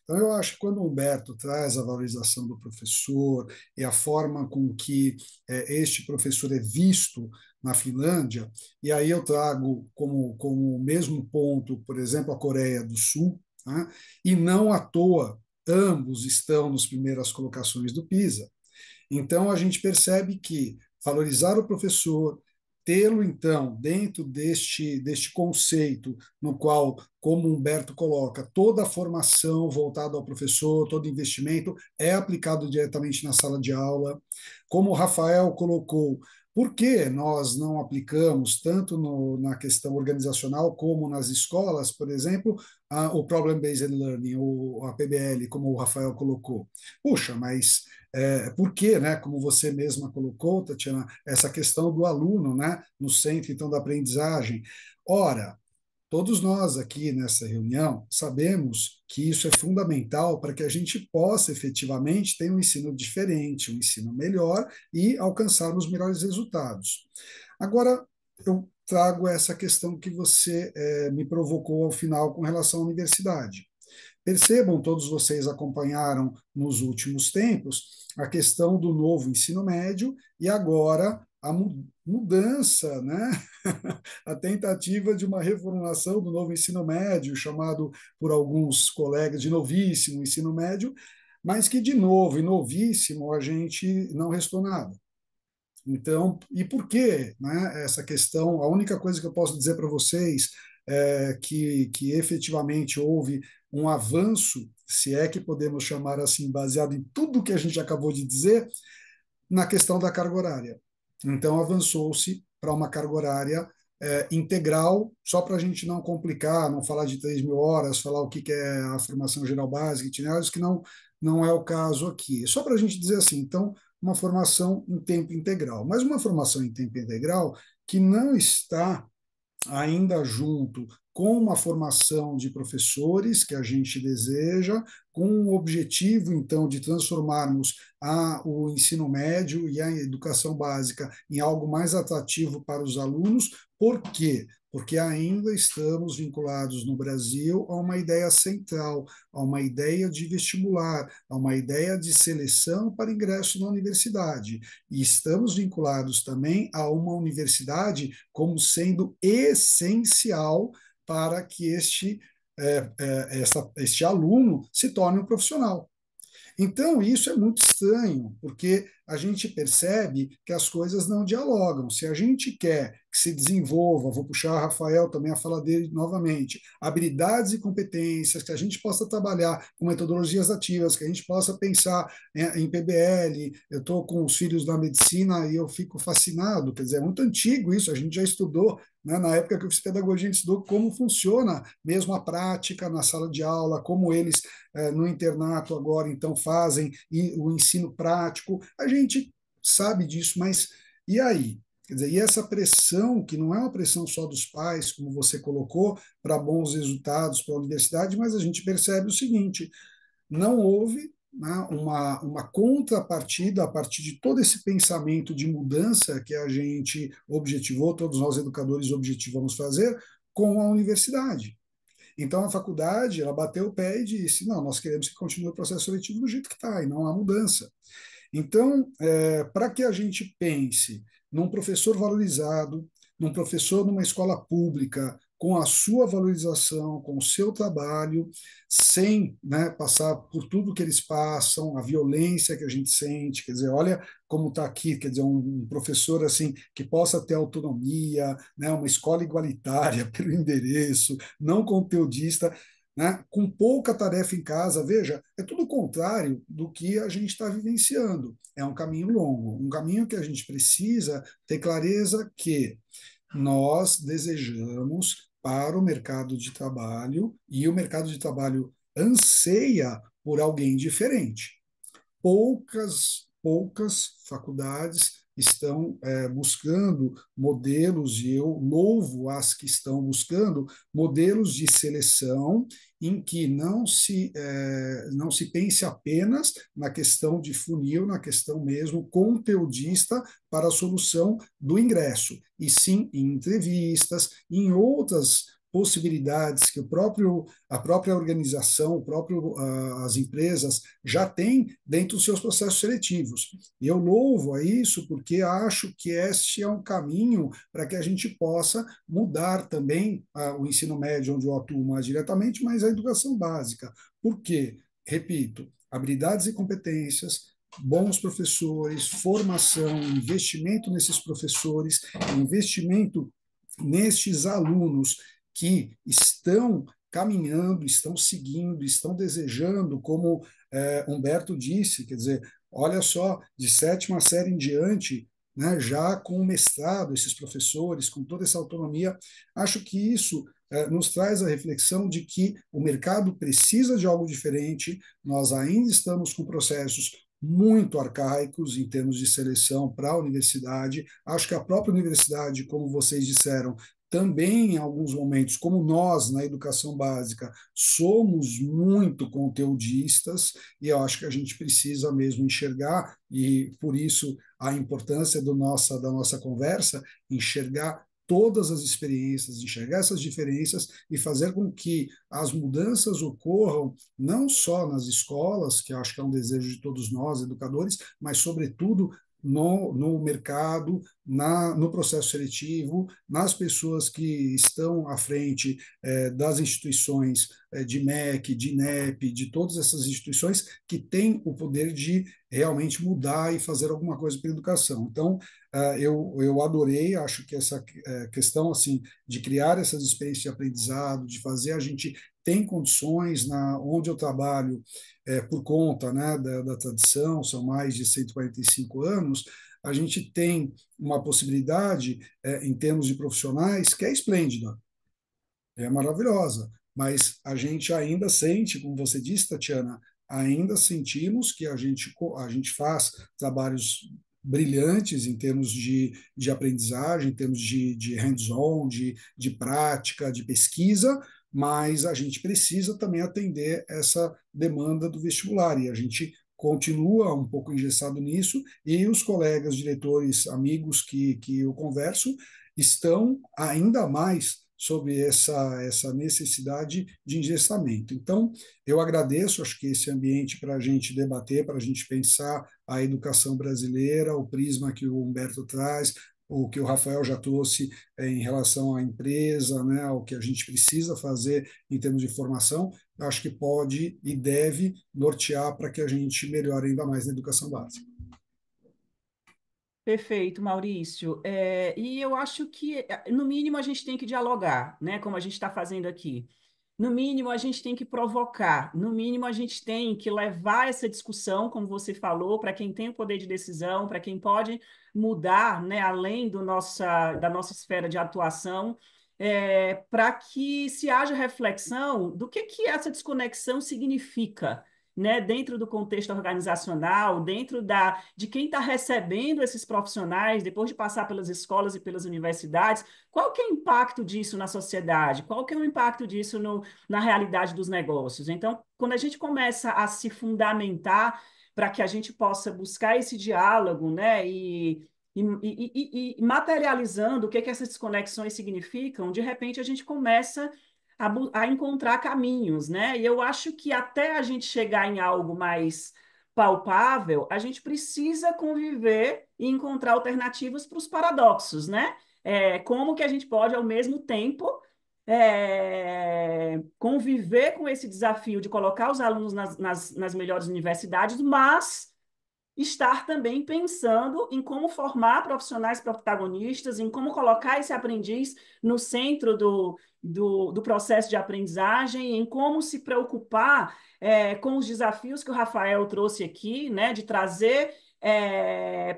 Então, eu acho que quando o Humberto traz a valorização do professor e a forma com que este professor é visto na Finlândia, e aí eu trago como mesmo ponto, por exemplo, a Coreia do Sul, né? E não à toa, ambos estão nas primeiras colocações do PISA. Então, a gente percebe que valorizar o professor, tê-lo, então, dentro deste conceito, no qual, como Humberto coloca, toda a formação voltada ao professor, todo investimento é aplicado diretamente na sala de aula. Como o Rafael colocou, por que nós não aplicamos, tanto na questão organizacional como nas escolas, por exemplo, o Problem-Based Learning, a PBL, como o Rafael colocou? Puxa, mas por quê, né, como você mesma colocou, Tatiana, essa questão do aluno, né, no centro, então, da aprendizagem? Ora, todos nós aqui nessa reunião sabemos que isso é fundamental para que a gente possa efetivamente ter um ensino diferente, um ensino melhor e alcançarmos melhores resultados. Agora, eu trago essa questão que você me provocou ao final com relação à universidade. Percebam, todos vocês acompanharam nos últimos tempos a questão do novo ensino médio e agora a mudança, né? A tentativa de uma reformulação do novo ensino médio, chamado por alguns colegas de novíssimo ensino médio, mas que de novo e novíssimo a gente não restou nada. Então, e por que, né, essa questão? A única coisa que eu posso dizer para vocês é que efetivamente houve um avanço, se é que podemos chamar assim, baseado em tudo que a gente acabou de dizer, na questão da carga horária. Então, avançou-se para uma carga horária integral, só para a gente não complicar, não falar de 3.000 horas, falar o que é a formação geral básica, itinerários, que não é o caso aqui. Só para a gente dizer assim, então, uma formação em tempo integral. Mas uma formação em tempo integral que não está ainda junto com uma formação de professores que a gente deseja, com o objetivo, então, de transformarmos o ensino médio e a educação básica em algo mais atrativo para os alunos. Por quê? Porque ainda estamos vinculados no Brasil a uma ideia central, a uma ideia de vestibular, a uma ideia de seleção para ingresso na universidade. E estamos vinculados também a uma universidade como sendo essencial para que este aluno se torne um profissional. Então, isso é muito estranho, porque a gente percebe que as coisas não dialogam. Se a gente quer que se desenvolva, vou puxar o Rafael também a fala dele novamente, habilidades e competências, que a gente possa trabalhar com metodologias ativas, que a gente possa pensar em PBL. Eu estou com os filhos da medicina e eu fico fascinado, quer dizer, é muito antigo isso, a gente já estudou, né, na época que eu fiz pedagogia, a gente estudou como funciona mesmo a prática na sala de aula, como eles no internato agora, então, fazem o ensino prático. A gente sabe disso, mas e aí? Quer dizer, e essa pressão, que não é uma pressão só dos pais, como você colocou, para bons resultados para a universidade, mas a gente percebe o seguinte: não houve, né, uma contrapartida a partir de todo esse pensamento de mudança que a gente objetivou, todos nós educadores objetivamos fazer, com a universidade. Então, a faculdade, ela bateu o pé e disse, não, nós queremos que continue o processo seletivo do jeito que está, e não há mudança. Então, para que a gente pense num professor valorizado, num professor numa escola pública, com a sua valorização, com o seu trabalho, sem, né, passar por tudo que eles passam, a violência que a gente sente, quer dizer, olha como está aqui, quer dizer, um professor assim que possa ter autonomia, né, uma escola igualitária pelo endereço, não conteudista, né, com pouca tarefa em casa. Veja, é tudo o contrário do que a gente está vivenciando. É um caminho longo, um caminho que a gente precisa ter clareza que nós desejamos para o mercado de trabalho e o mercado de trabalho anseia por alguém diferente. Poucas faculdades estão buscando modelos, e eu louvo as que estão buscando modelos de seleção em que não se pense apenas na questão de funil, na questão mesmo conteudista para a solução do ingresso, e sim em entrevistas, em outras possibilidades que a própria organização, as empresas já têm dentro dos seus processos seletivos. E eu louvo a isso porque acho que este é um caminho para que a gente possa mudar também o ensino médio, onde eu atuo mais diretamente, mas a educação básica. Por quê? Repito, habilidades e competências, bons professores, formação, investimento nesses professores, investimento nestes alunos que estão caminhando, estão seguindo, estão desejando, como Humberto disse, quer dizer, olha só, de sétima série em diante, né, já com o mestrado, esses professores, com toda essa autonomia, acho que isso nos traz a reflexão de que o mercado precisa de algo diferente, nós ainda estamos com processos muito arcaicos em termos de seleção para a universidade. Acho que a própria universidade, como vocês disseram, também em alguns momentos, como nós na educação básica, somos muito conteudistas, e eu acho que a gente precisa mesmo enxergar, e por isso a importância da nossa conversa, enxergar todas as experiências, enxergar essas diferenças e fazer com que as mudanças ocorram não só nas escolas, que acho que é um desejo de todos nós, educadores, mas, sobretudo, no mercado, no processo seletivo, nas pessoas que estão à frente das instituições de MEC, de INEP, de todas essas instituições que têm o poder de realmente mudar e fazer alguma coisa para a educação. Então, eu adorei, acho que essa questão assim de criar essas experiências de aprendizado, de fazer a gente tem condições onde eu trabalho por conta, né, da tradição, são mais de 145 anos, a gente tem uma possibilidade em termos de profissionais que é esplêndida, é maravilhosa, mas a gente ainda sente, como você disse, Tatiana, ainda sentimos que a gente faz trabalhos brilhantes em termos de aprendizagem, em termos de hands-on, de prática, de pesquisa, mas a gente precisa também atender essa demanda do vestibular, e a gente continua um pouco engessado nisso, e os colegas, diretores, amigos que eu converso, estão ainda mais sobre essa necessidade de engessamento. Então, eu agradeço, acho que esse ambiente para a gente debater, para a gente pensar a educação brasileira, o prisma que o Humberto traz, o que o Rafael já trouxe em relação à empresa, né, o que a gente precisa fazer em termos de formação, acho que pode e deve nortear para que a gente melhore ainda mais na educação básica. Perfeito, Maurício. E eu acho que, no mínimo, a gente tem que dialogar, né? Como a gente está fazendo aqui. No mínimo, a gente tem que provocar. No mínimo, a gente tem que levar essa discussão, como você falou, para quem tem o poder de decisão, para quem pode mudar, né, além da nossa esfera de atuação, para que se haja reflexão do que essa desconexão significa, né, dentro do contexto organizacional, de quem está recebendo esses profissionais, depois de passar pelas escolas e pelas universidades, qual que é o impacto disso na sociedade? Qual que é o impacto disso na realidade dos negócios? Então, quando a gente começa a se fundamentar para que a gente possa buscar esse diálogo, né, e materializando o que essas desconexões significam, de repente a gente começa a encontrar caminhos, né? E eu acho que até a gente chegar em algo mais palpável, a gente precisa conviver e encontrar alternativas para os paradoxos, né? Como que a gente pode, ao mesmo tempo, conviver com esse desafio de colocar os alunos nas melhores universidades, mas estar também pensando em como formar profissionais protagonistas, em como colocar esse aprendiz no centro do processo de aprendizagem, em como se preocupar com os desafios que o Rafael trouxe aqui, né, de trazer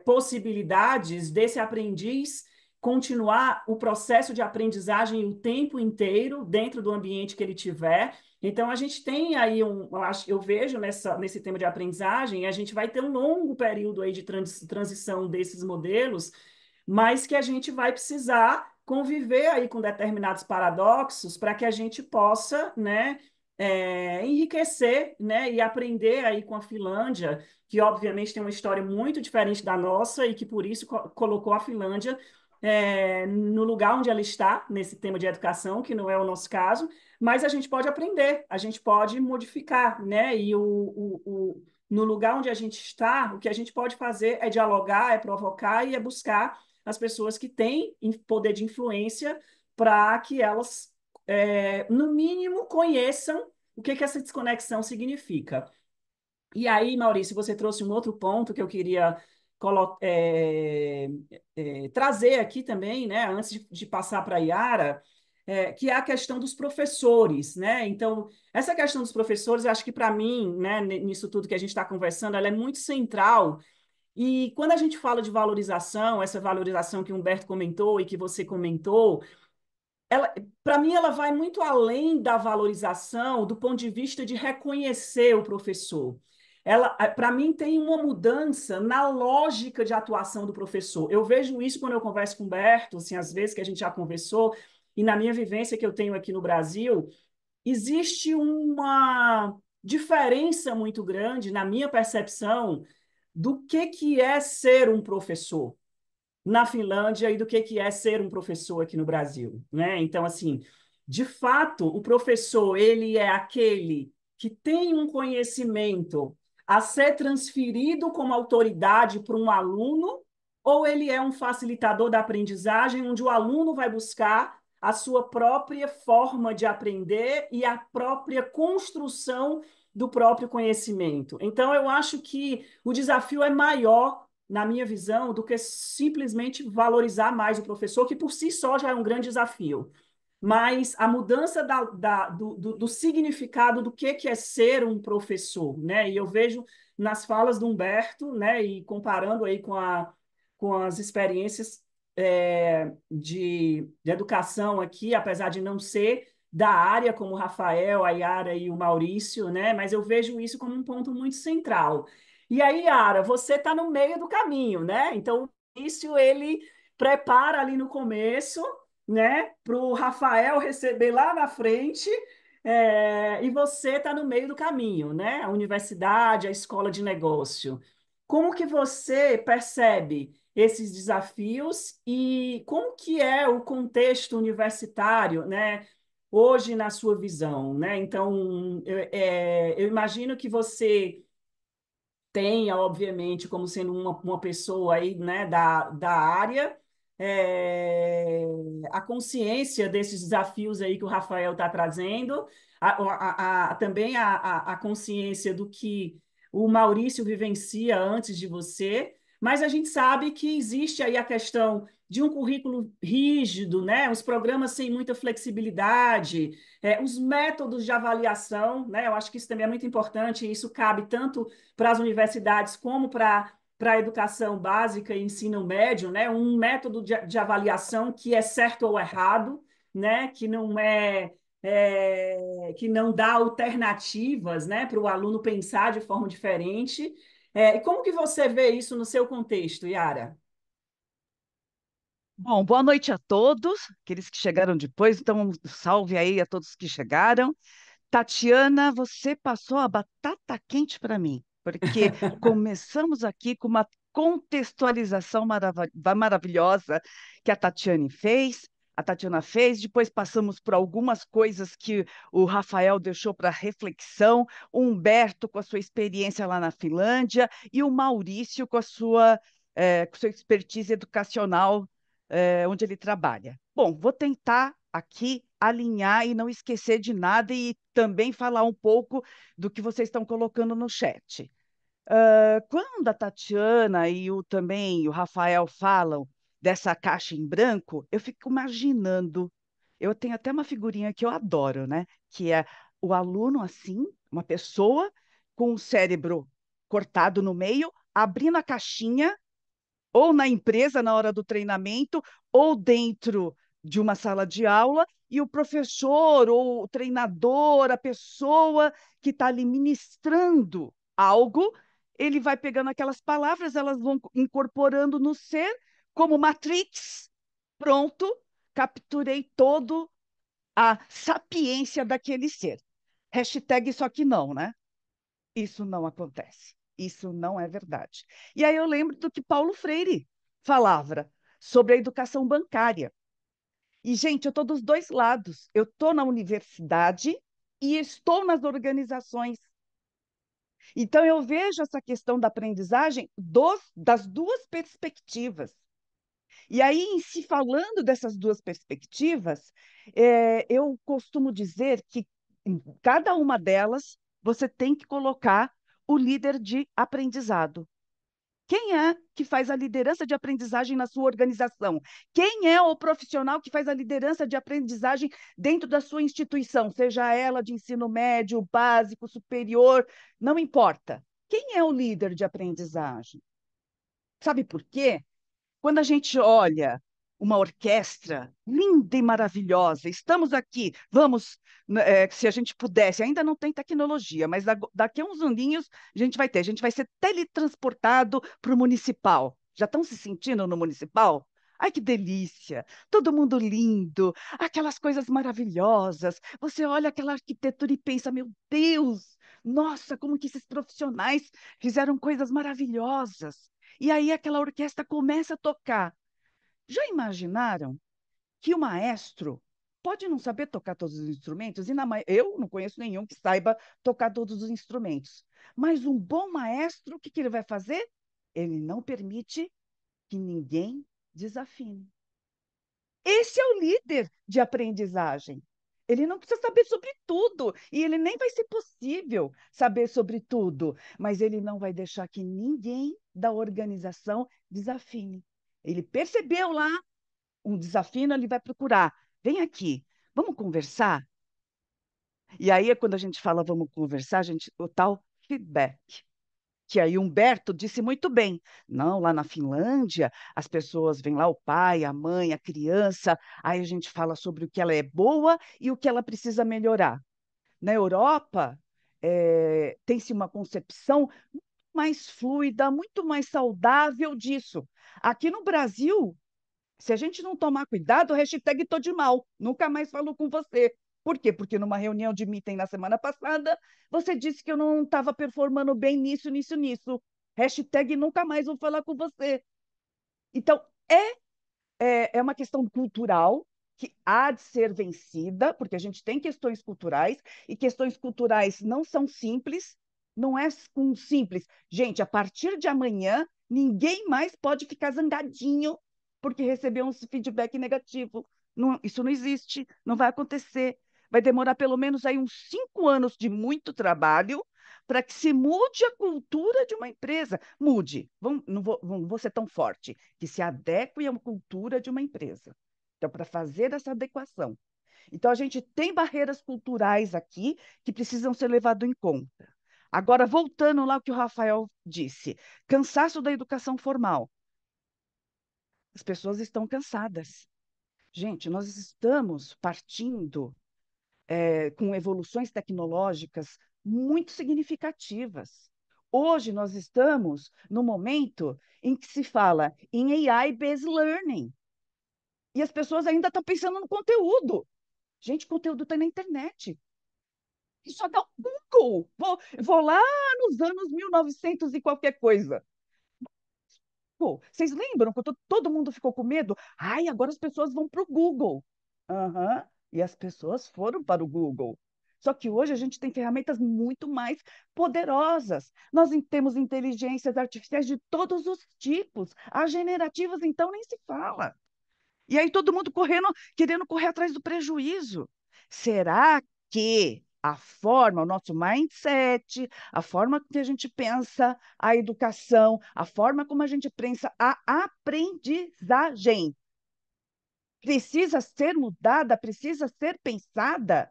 possibilidades desse aprendiz continuar o processo de aprendizagem o tempo inteiro dentro do ambiente que ele tiver. Então, a gente tem aí eu vejo nesse tema de aprendizagem, a gente vai ter um longo período aí de transição desses modelos, mas que a gente vai precisar conviver aí com determinados paradoxos para que a gente possa, né, enriquecer, né, e aprender aí com a Finlândia, que obviamente tem uma história muito diferente da nossa e que por isso colocou a Finlândia no lugar onde ela está, nesse tema de educação, que não é o nosso caso, mas a gente pode aprender, a gente pode modificar, né? E no lugar onde a gente está, o que a gente pode fazer é dialogar, é provocar e é buscar as pessoas que têm poder de influência para que elas, no mínimo, conheçam o que essa desconexão significa. E aí, Maurício, você trouxe um outro ponto que eu queria trazer aqui também, né, antes de passar para a Yara, que é a questão dos professores, né? Então, essa questão dos professores, eu acho que para mim, né, nisso tudo que a gente está conversando, ela é muito central. E quando a gente fala de valorização, essa valorização que o Humberto comentou e que você comentou, ela, para mim, ela vai muito além da valorização do ponto de vista de reconhecer o professor. Ela, para mim, tem uma mudança na lógica de atuação do professor. Eu vejo isso quando eu converso com o Humberto, assim, às vezes que a gente já conversou, e na minha vivência que eu tenho aqui no Brasil, existe uma diferença muito grande, na minha percepção, do que é ser um professor na Finlândia e do que é ser um professor aqui no Brasil, né? Então, assim, de fato, o professor, ele é aquele que tem um conhecimento a ser transferido como autoridade para um aluno, ou ele é um facilitador da aprendizagem, onde o aluno vai buscar a sua própria forma de aprender e a própria construção do próprio conhecimento. Então, eu acho que o desafio é maior na minha visão, do que simplesmente valorizar mais o professor, que por si só já é um grande desafio. Mas a mudança do significado do que é ser um professor, né? E eu vejo nas falas do Humberto, né? E comparando aí com as experiências de educação aqui, apesar de não ser da área, como o Rafael, a Yara e o Maurício, né? Mas eu vejo isso como um ponto muito central. E aí, Yara, você está no meio do caminho, né? Então, o Maurício, ele prepara ali no começo, né, para o Rafael receber lá na frente, e você está no meio do caminho, né? A universidade, a escola de negócio. Como que você percebe esses desafios e como que é o contexto universitário, né? Hoje na sua visão, né? Então, eu imagino que você tenha, obviamente, como sendo uma pessoa aí, né, da área, é, a consciência desses desafios aí que o Rafael está trazendo, também a consciência do que o Maurício vivencia antes de você, mas a gente sabe que existe aí a questão de um currículo rígido, né? Os programas sem muita flexibilidade, os métodos de avaliação, né? Eu acho que isso também é muito importante, e isso cabe tanto para as universidades como para a educação básica e ensino médio, né? Um método de avaliação que é certo ou errado, né? Que não que não dá alternativas, né? Para o aluno pensar de forma diferente. E como que você vê isso no seu contexto, Yara? Bom, boa noite a todos, aqueles que chegaram depois. Então, salve aí a todos que chegaram. Tatiana, você passou a batata quente para mim, porque começamos aqui com uma contextualização maravilhosa que a Tatiana fez, depois passamos por algumas coisas que o Rafael deixou para reflexão, o Humberto com a sua experiência lá na Finlândia e o Maurício com sua expertise educacional, onde ele trabalha. Bom, vou tentar aqui alinhar e não esquecer de nada e também falar um pouco do que vocês estão colocando no chat. Quando a Tatiana e também o Rafael falam dessa caixa em branco, eu fico imaginando. Eu tenho até uma figurinha que eu adoro, né? Que é o aluno assim, uma pessoa com o cérebro cortado no meio, abrindo a caixinha ou na empresa na hora do treinamento, ou dentro de uma sala de aula, e o professor ou o treinador, a pessoa que está ali ministrando algo, ele vai pegando aquelas palavras, elas vão incorporando no ser, como Matrix, pronto, capturei todo a sapiência daquele ser. Hashtag só que não, né? Isso não acontece. Isso não é verdade. E aí eu lembro do que Paulo Freire falava. sobre a educação bancária. E, gente, eu estou dos dois lados. Eu estou na universidade e estou nas organizações. Então, eu vejo essa questão da aprendizagem das duas perspectivas. E aí, em se falando dessas duas perspectivas, eu costumo dizer que em cada uma delas você tem que colocar o líder de aprendizado. Quem é que faz a liderança de aprendizagem na sua organização? Quem é o profissional que faz a liderança de aprendizagem dentro da sua instituição, seja ela de ensino médio, básico, superior, não importa. Quem é o líder de aprendizagem? Sabe por quê? Quando a gente olha uma orquestra linda e maravilhosa, estamos aqui, vamos, se a gente pudesse, ainda não tem tecnologia, mas daqui a uns aninhos a gente vai ser teletransportado para o municipal. Já estão se sentindo no municipal? Ai, que delícia! Todo mundo lindo, aquelas coisas maravilhosas. Você olha aquela arquitetura e pensa, meu Deus, nossa, como que esses profissionais fizeram coisas maravilhosas. E aí aquela orquestra começa a tocar. Já imaginaram que o maestro pode não saber tocar todos os instrumentos? Eu não conheço nenhum que saiba tocar todos os instrumentos. Mas um bom maestro, o que que ele vai fazer? Ele não permite que ninguém desafine. Esse é o líder de aprendizagem. Ele não precisa saber sobre tudo, e ele nem vai ser possível saber sobre tudo, mas ele não vai deixar que ninguém da organização desafine. Ele percebeu lá um desafio, ele vai procurar. Vem aqui, vamos conversar? E aí, quando a gente fala vamos conversar, o tal feedback. Que aí Humberto disse muito bem. Não, lá na Finlândia, as pessoas vêm lá, o pai, a mãe, a criança, aí a gente fala sobre o que ela é boa e o que ela precisa melhorar. Na Europa, tem-se uma concepção mais fluida, muito mais saudável disso. Aqui no Brasil, se a gente não tomar cuidado, hashtag tô de mal, nunca mais falo com você. Por quê? Porque numa reunião de meeting na semana passada, você disse que eu não estava performando bem nisso, nisso, nisso. Hashtag nunca mais vou falar com você. Então, é uma questão cultural que há de ser vencida, porque a gente tem questões culturais, e questões culturais não são simples, não é um simples. Gente, a partir de amanhã, ninguém mais pode ficar zangadinho porque recebeu um feedback negativo. Não, isso não existe, não vai acontecer. Vai demorar pelo menos aí uns 5 anos de muito trabalho para que se mude a cultura de uma empresa. Mude, não vou ser tão forte, que se adeque à cultura de uma empresa. Então, para fazer essa adequação. Então, a gente tem barreiras culturais aqui que precisam ser levadas em conta. Agora, voltando lá ao que o Rafael disse, cansaço da educação formal. As pessoas estão cansadas. Gente, nós estamos partindo com evoluções tecnológicas muito significativas. Hoje nós estamos no momento em que se fala em AI-based learning. E as pessoas ainda estão pensando no conteúdo. Gente, conteúdo está na internet. E só dá o Google. Vou lá nos anos 1900 e qualquer coisa. Pô, vocês lembram quando todo mundo ficou com medo? Ai, agora as pessoas vão para o Google. Aham, e as pessoas foram para o Google. Só que hoje a gente tem ferramentas muito mais poderosas. Nós temos inteligências artificiais de todos os tipos. As generativas, então, nem se fala. E aí todo mundo correndo, querendo correr atrás do prejuízo. Será que a forma, o nosso mindset, a forma que a gente pensa a educação, a forma como a gente pensa a aprendizagem precisa ser mudada, precisa ser pensada?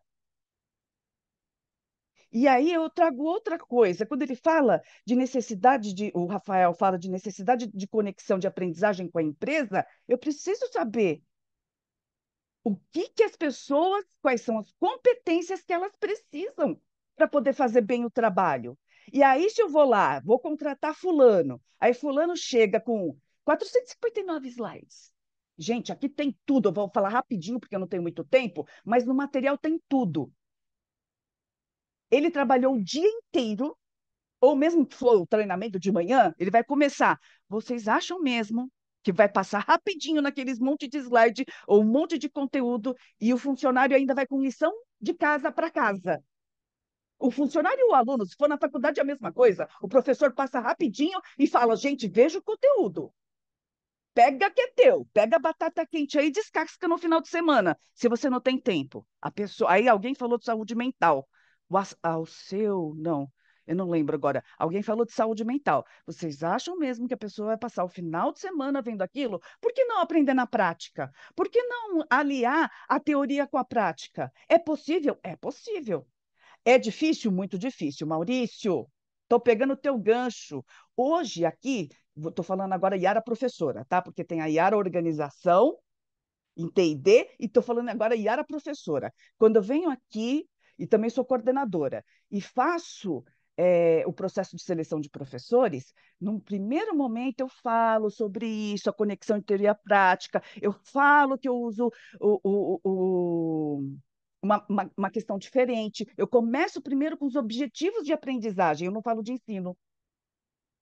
E aí eu trago outra coisa. Quando ele fala de necessidade o Rafael fala de necessidade de conexão de aprendizagem com a empresa, eu preciso saber o que que as pessoas, quais são as competências que elas precisam para poder fazer bem o trabalho. E aí, se eu vou lá, vou contratar fulano, aí fulano chega com 459 slides. Gente, aqui tem tudo, eu vou falar rapidinho porque eu não tenho muito tempo, mas no material tem tudo. Ele trabalhou o dia inteiro, ou mesmo que for o treinamento de manhã, ele vai começar. Vocês acham mesmo que vai passar rapidinho naqueles monte de slide ou um monte de conteúdo e o funcionário ainda vai com lição de casa para casa. O funcionário e o aluno, se for na faculdade, é a mesma coisa. O professor passa rapidinho e fala, gente, veja o conteúdo. Pega que é teu, pega a batata quente aí e descasca no final de semana, se você não tem tempo. A pessoa, aí alguém falou de saúde mental. O seu, não, eu não lembro agora. Alguém falou de saúde mental. Vocês acham mesmo que a pessoa vai passar o final de semana vendo aquilo? Por que não aprender na prática? Por que não aliar a teoria com a prática? É possível? É possível. É difícil? Muito difícil. Maurício, estou pegando o teu gancho. Hoje aqui, estou falando agora Iara professora, tá? Porque tem a Iara organização, em T&D, e estou falando agora Iara professora. Quando eu venho aqui, e também sou coordenadora, e faço o processo de seleção de professores, num primeiro momento eu falo sobre isso, a conexão entre teoria e prática, eu falo que eu uso uma questão diferente. Eu começo primeiro com os objetivos de aprendizagem, eu não falo de ensino.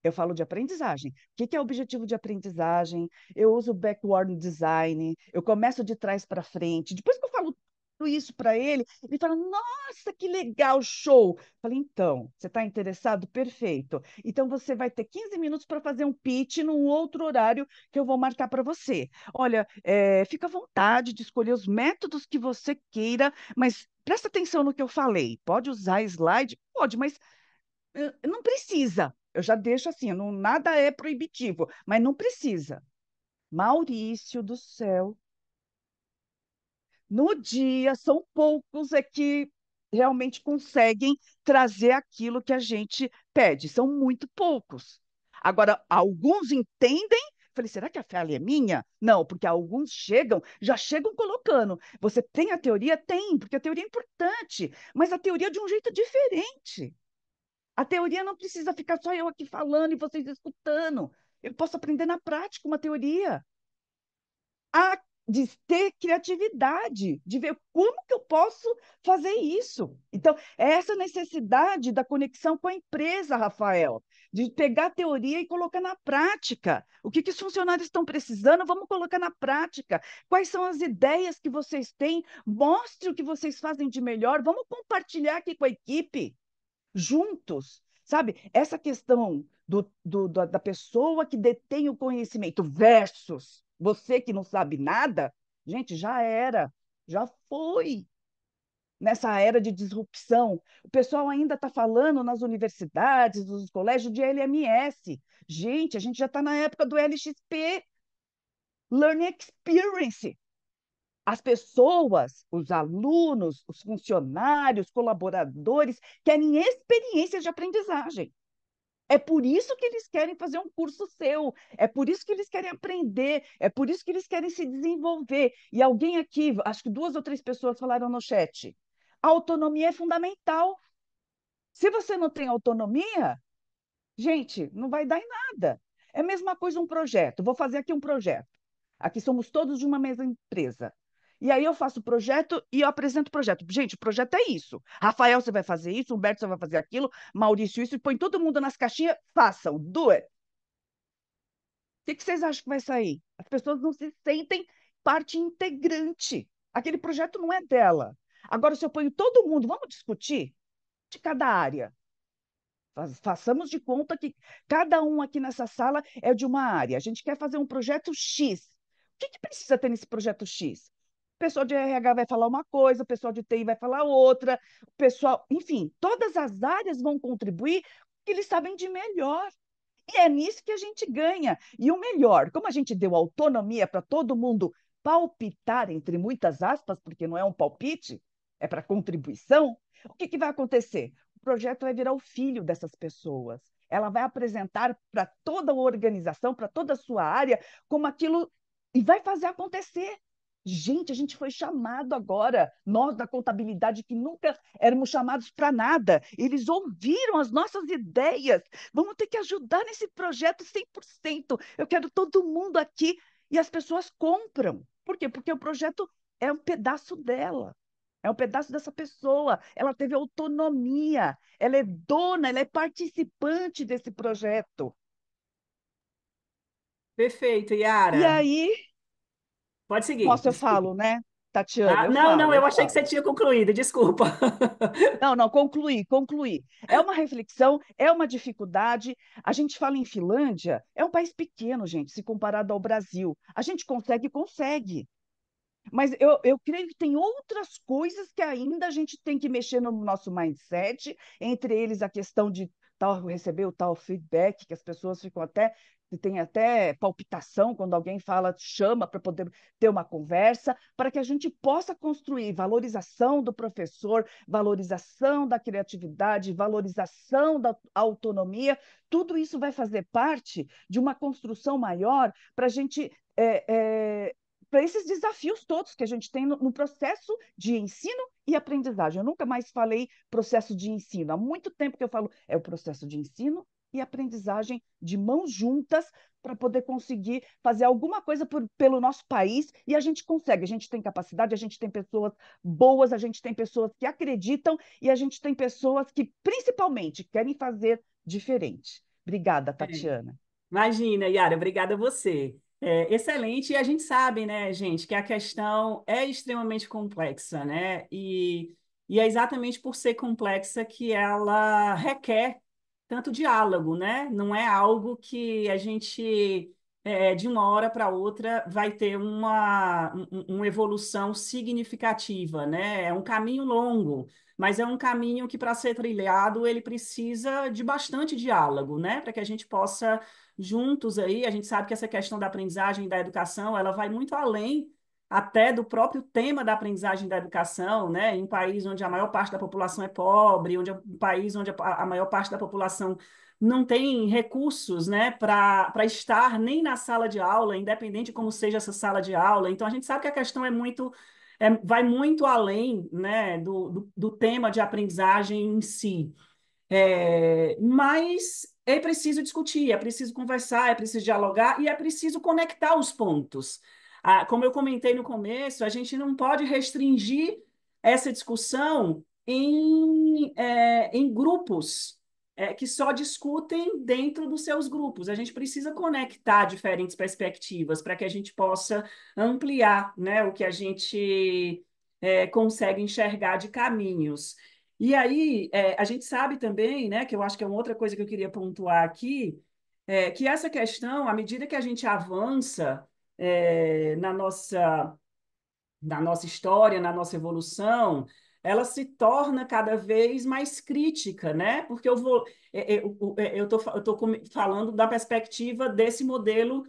Eu falo de aprendizagem. O que é objetivo de aprendizagem? Eu uso backward design, eu começo de trás para frente. Depois que eu falo tudo isso para ele, ele fala: Nossa, que legal, show! Eu falei: Então, você está interessado? Perfeito. Então, você vai ter 15 minutos para fazer um pitch num outro horário que eu vou marcar para você. Olha, fica à vontade de escolher os métodos que você queira, mas presta atenção no que eu falei. Pode usar slide? Pode, mas não precisa. Eu já deixo assim, não, nada é proibitivo, mas não precisa. Maurício do céu, no dia são poucos é que realmente conseguem trazer aquilo que a gente pede, são muito poucos. Agora, alguns entendem. Falei, será que a falha é minha? Não, porque alguns chegam, já chegam colocando. Você tem a teoria? Tem, porque a teoria é importante, mas a teoria é de um jeito diferente. A teoria não precisa ficar só eu aqui falando e vocês escutando. Eu posso aprender na prática uma teoria. A de ter criatividade, de ver como que eu posso fazer isso. Então, é essa necessidade da conexão com a empresa, Rafael, de pegar a teoria e colocar na prática. O que os funcionários estão precisando, vamos colocar na prática. Quais são as ideias que vocês têm? Mostre o que vocês fazem de melhor, vamos compartilhar aqui com a equipe juntos, sabe? Essa questão da pessoa que detém o conhecimento versus você que não sabe nada, gente, já era, já foi. Nessa era de disrupção, o pessoal ainda está falando nas universidades, nos colégios de LMS. Gente, a gente já está na época do LXP, Learning Experience. As pessoas, os alunos, os funcionários, colaboradores, querem experiências de aprendizagem. É por isso que eles querem fazer um curso seu, é por isso que eles querem aprender, é por isso que eles querem se desenvolver. E alguém aqui, acho que 2 ou 3 pessoas falaram no chat, a autonomia é fundamental. Se você não tem autonomia, gente, não vai dar em nada. É a mesma coisa um projeto. Vou fazer aqui um projeto. Aqui somos todos de uma mesma empresa. E aí eu faço o projeto e eu apresento o projeto. Gente, o projeto é isso. Rafael, você vai fazer isso, Humberto, você vai fazer aquilo, Maurício, isso, e põe todo mundo nas caixinhas, façam, do it. O que vocês acham que vai sair? As pessoas não se sentem parte integrante. Aquele projeto não é dela. Agora, se eu ponho todo mundo, vamos discutir de cada área. Façamos de conta que cada um aqui nessa sala é de uma área. A gente quer fazer um projeto X. O que precisa ter nesse projeto X? O pessoal de RH vai falar uma coisa, o pessoal de TI vai falar outra, o pessoal, enfim, todas as áreas vão contribuir porque eles sabem de melhor. E é nisso que a gente ganha. E o melhor, como a gente deu autonomia para todo mundo palpitar, entre muitas aspas, porque não é um palpite, é para contribuição, o que vai acontecer? O projeto vai virar o filho dessas pessoas. Ela vai apresentar para toda a organização, para toda a sua área, como aquilo, e vai fazer acontecer. Gente, a gente foi chamado agora, nós da contabilidade, que nunca éramos chamados para nada. Eles ouviram as nossas ideias. Vamos ter que ajudar nesse projeto 100%. Eu quero todo mundo aqui. E as pessoas compram. Por quê? Porque o projeto é um pedaço dela. É um pedaço dessa pessoa. Ela teve autonomia. Ela é dona, ela é participante desse projeto. Perfeito, E Yara. aí, Pode seguir, posso, eu desculpa. falo, né? Tatiana, Ah, não, não, eu eu achei que você falo. tinha concluído, desculpa. Não, não, concluí. É uma reflexão, é uma dificuldade. A gente fala em Finlândia, é um país pequeno, gente, se comparado ao Brasil. A gente consegue, consegue. Mas eu creio que tem outras coisas que ainda a gente tem que mexer no nosso mindset, entre eles a questão de tal, receber o tal feedback, que as pessoas ficam até, tem até palpitação quando alguém fala, chama para poder ter uma conversa, para que a gente possa construir valorização do professor, valorização da criatividade, valorização da autonomia. Tudo isso vai fazer parte de uma construção maior para a gente. Para esses desafios todos que a gente tem no processo de ensino e aprendizagem. Eu nunca mais falei processo de ensino. Há muito tempo que eu falo é o processo de ensino e aprendizagem de mãos juntas para poder conseguir fazer alguma coisa pelo nosso país e a gente consegue. A gente tem capacidade, a gente tem pessoas boas, a gente tem pessoas que acreditam e a gente tem pessoas que principalmente querem fazer diferente. Obrigada, É. Tatiana. Imagina, Yara, obrigada a você. Excelente, e a gente sabe, né, gente, que a questão é extremamente complexa, né? E é exatamente por ser complexa que ela requer tanto diálogo, né? Não é algo que a gente, de uma hora para outra, vai ter uma evolução significativa, né? É um caminho longo, mas é um caminho que, para ser trilhado, ele precisa de bastante diálogo, né? Para que a gente possa juntos aí, a gente sabe que essa questão da aprendizagem e da educação, ela vai muito além até do próprio tema da aprendizagem e da educação, né? Em um país onde a maior parte da população é pobre, onde é um país onde a maior parte da população não tem recursos, né, para estar nem na sala de aula, independente de como seja essa sala de aula. Então, a gente sabe que a questão vai muito além, né, do tema de aprendizagem em si. Mas é preciso discutir, é preciso conversar, é preciso dialogar e é preciso conectar os pontos. Como eu comentei no começo, a gente não pode restringir essa discussão em grupos que só discutem dentro dos seus grupos. A gente precisa conectar diferentes perspectivas para que a gente possa ampliar, né, o que a gente consegue enxergar de caminhos. E aí, a gente sabe também, né, que eu acho que é uma outra coisa que eu queria pontuar aqui, que essa questão, à medida que a gente avança na nossa história, na nossa evolução, ela se torna cada vez mais crítica, né? Porque eu estou falando da perspectiva desse modelo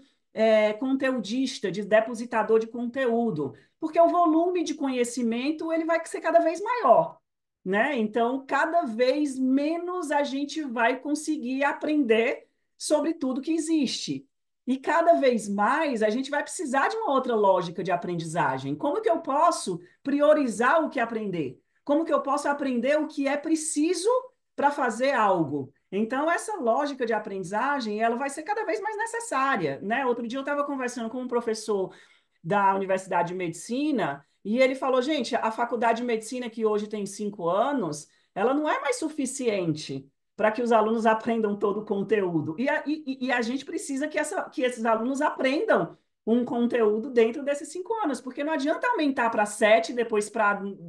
conteudista, de depositador de conteúdo, porque o volume de conhecimento ele vai ser cada vez maior, né? Então, cada vez menos a gente vai conseguir aprender sobre tudo que existe. E cada vez mais a gente vai precisar de uma outra lógica de aprendizagem. Como que eu posso priorizar o que aprender? Como que eu posso aprender o que é preciso para fazer algo? Então, essa lógica de aprendizagem, ela vai ser cada vez mais necessária, né? Outro dia eu estava conversando com um professor da Universidade de Medicina e ele falou, gente, a faculdade de medicina que hoje tem 5 anos, ela não é mais suficiente para que os alunos aprendam todo o conteúdo. E a gente precisa que esses alunos aprendam um conteúdo dentro desses 5 anos, porque não adianta aumentar para 7, depois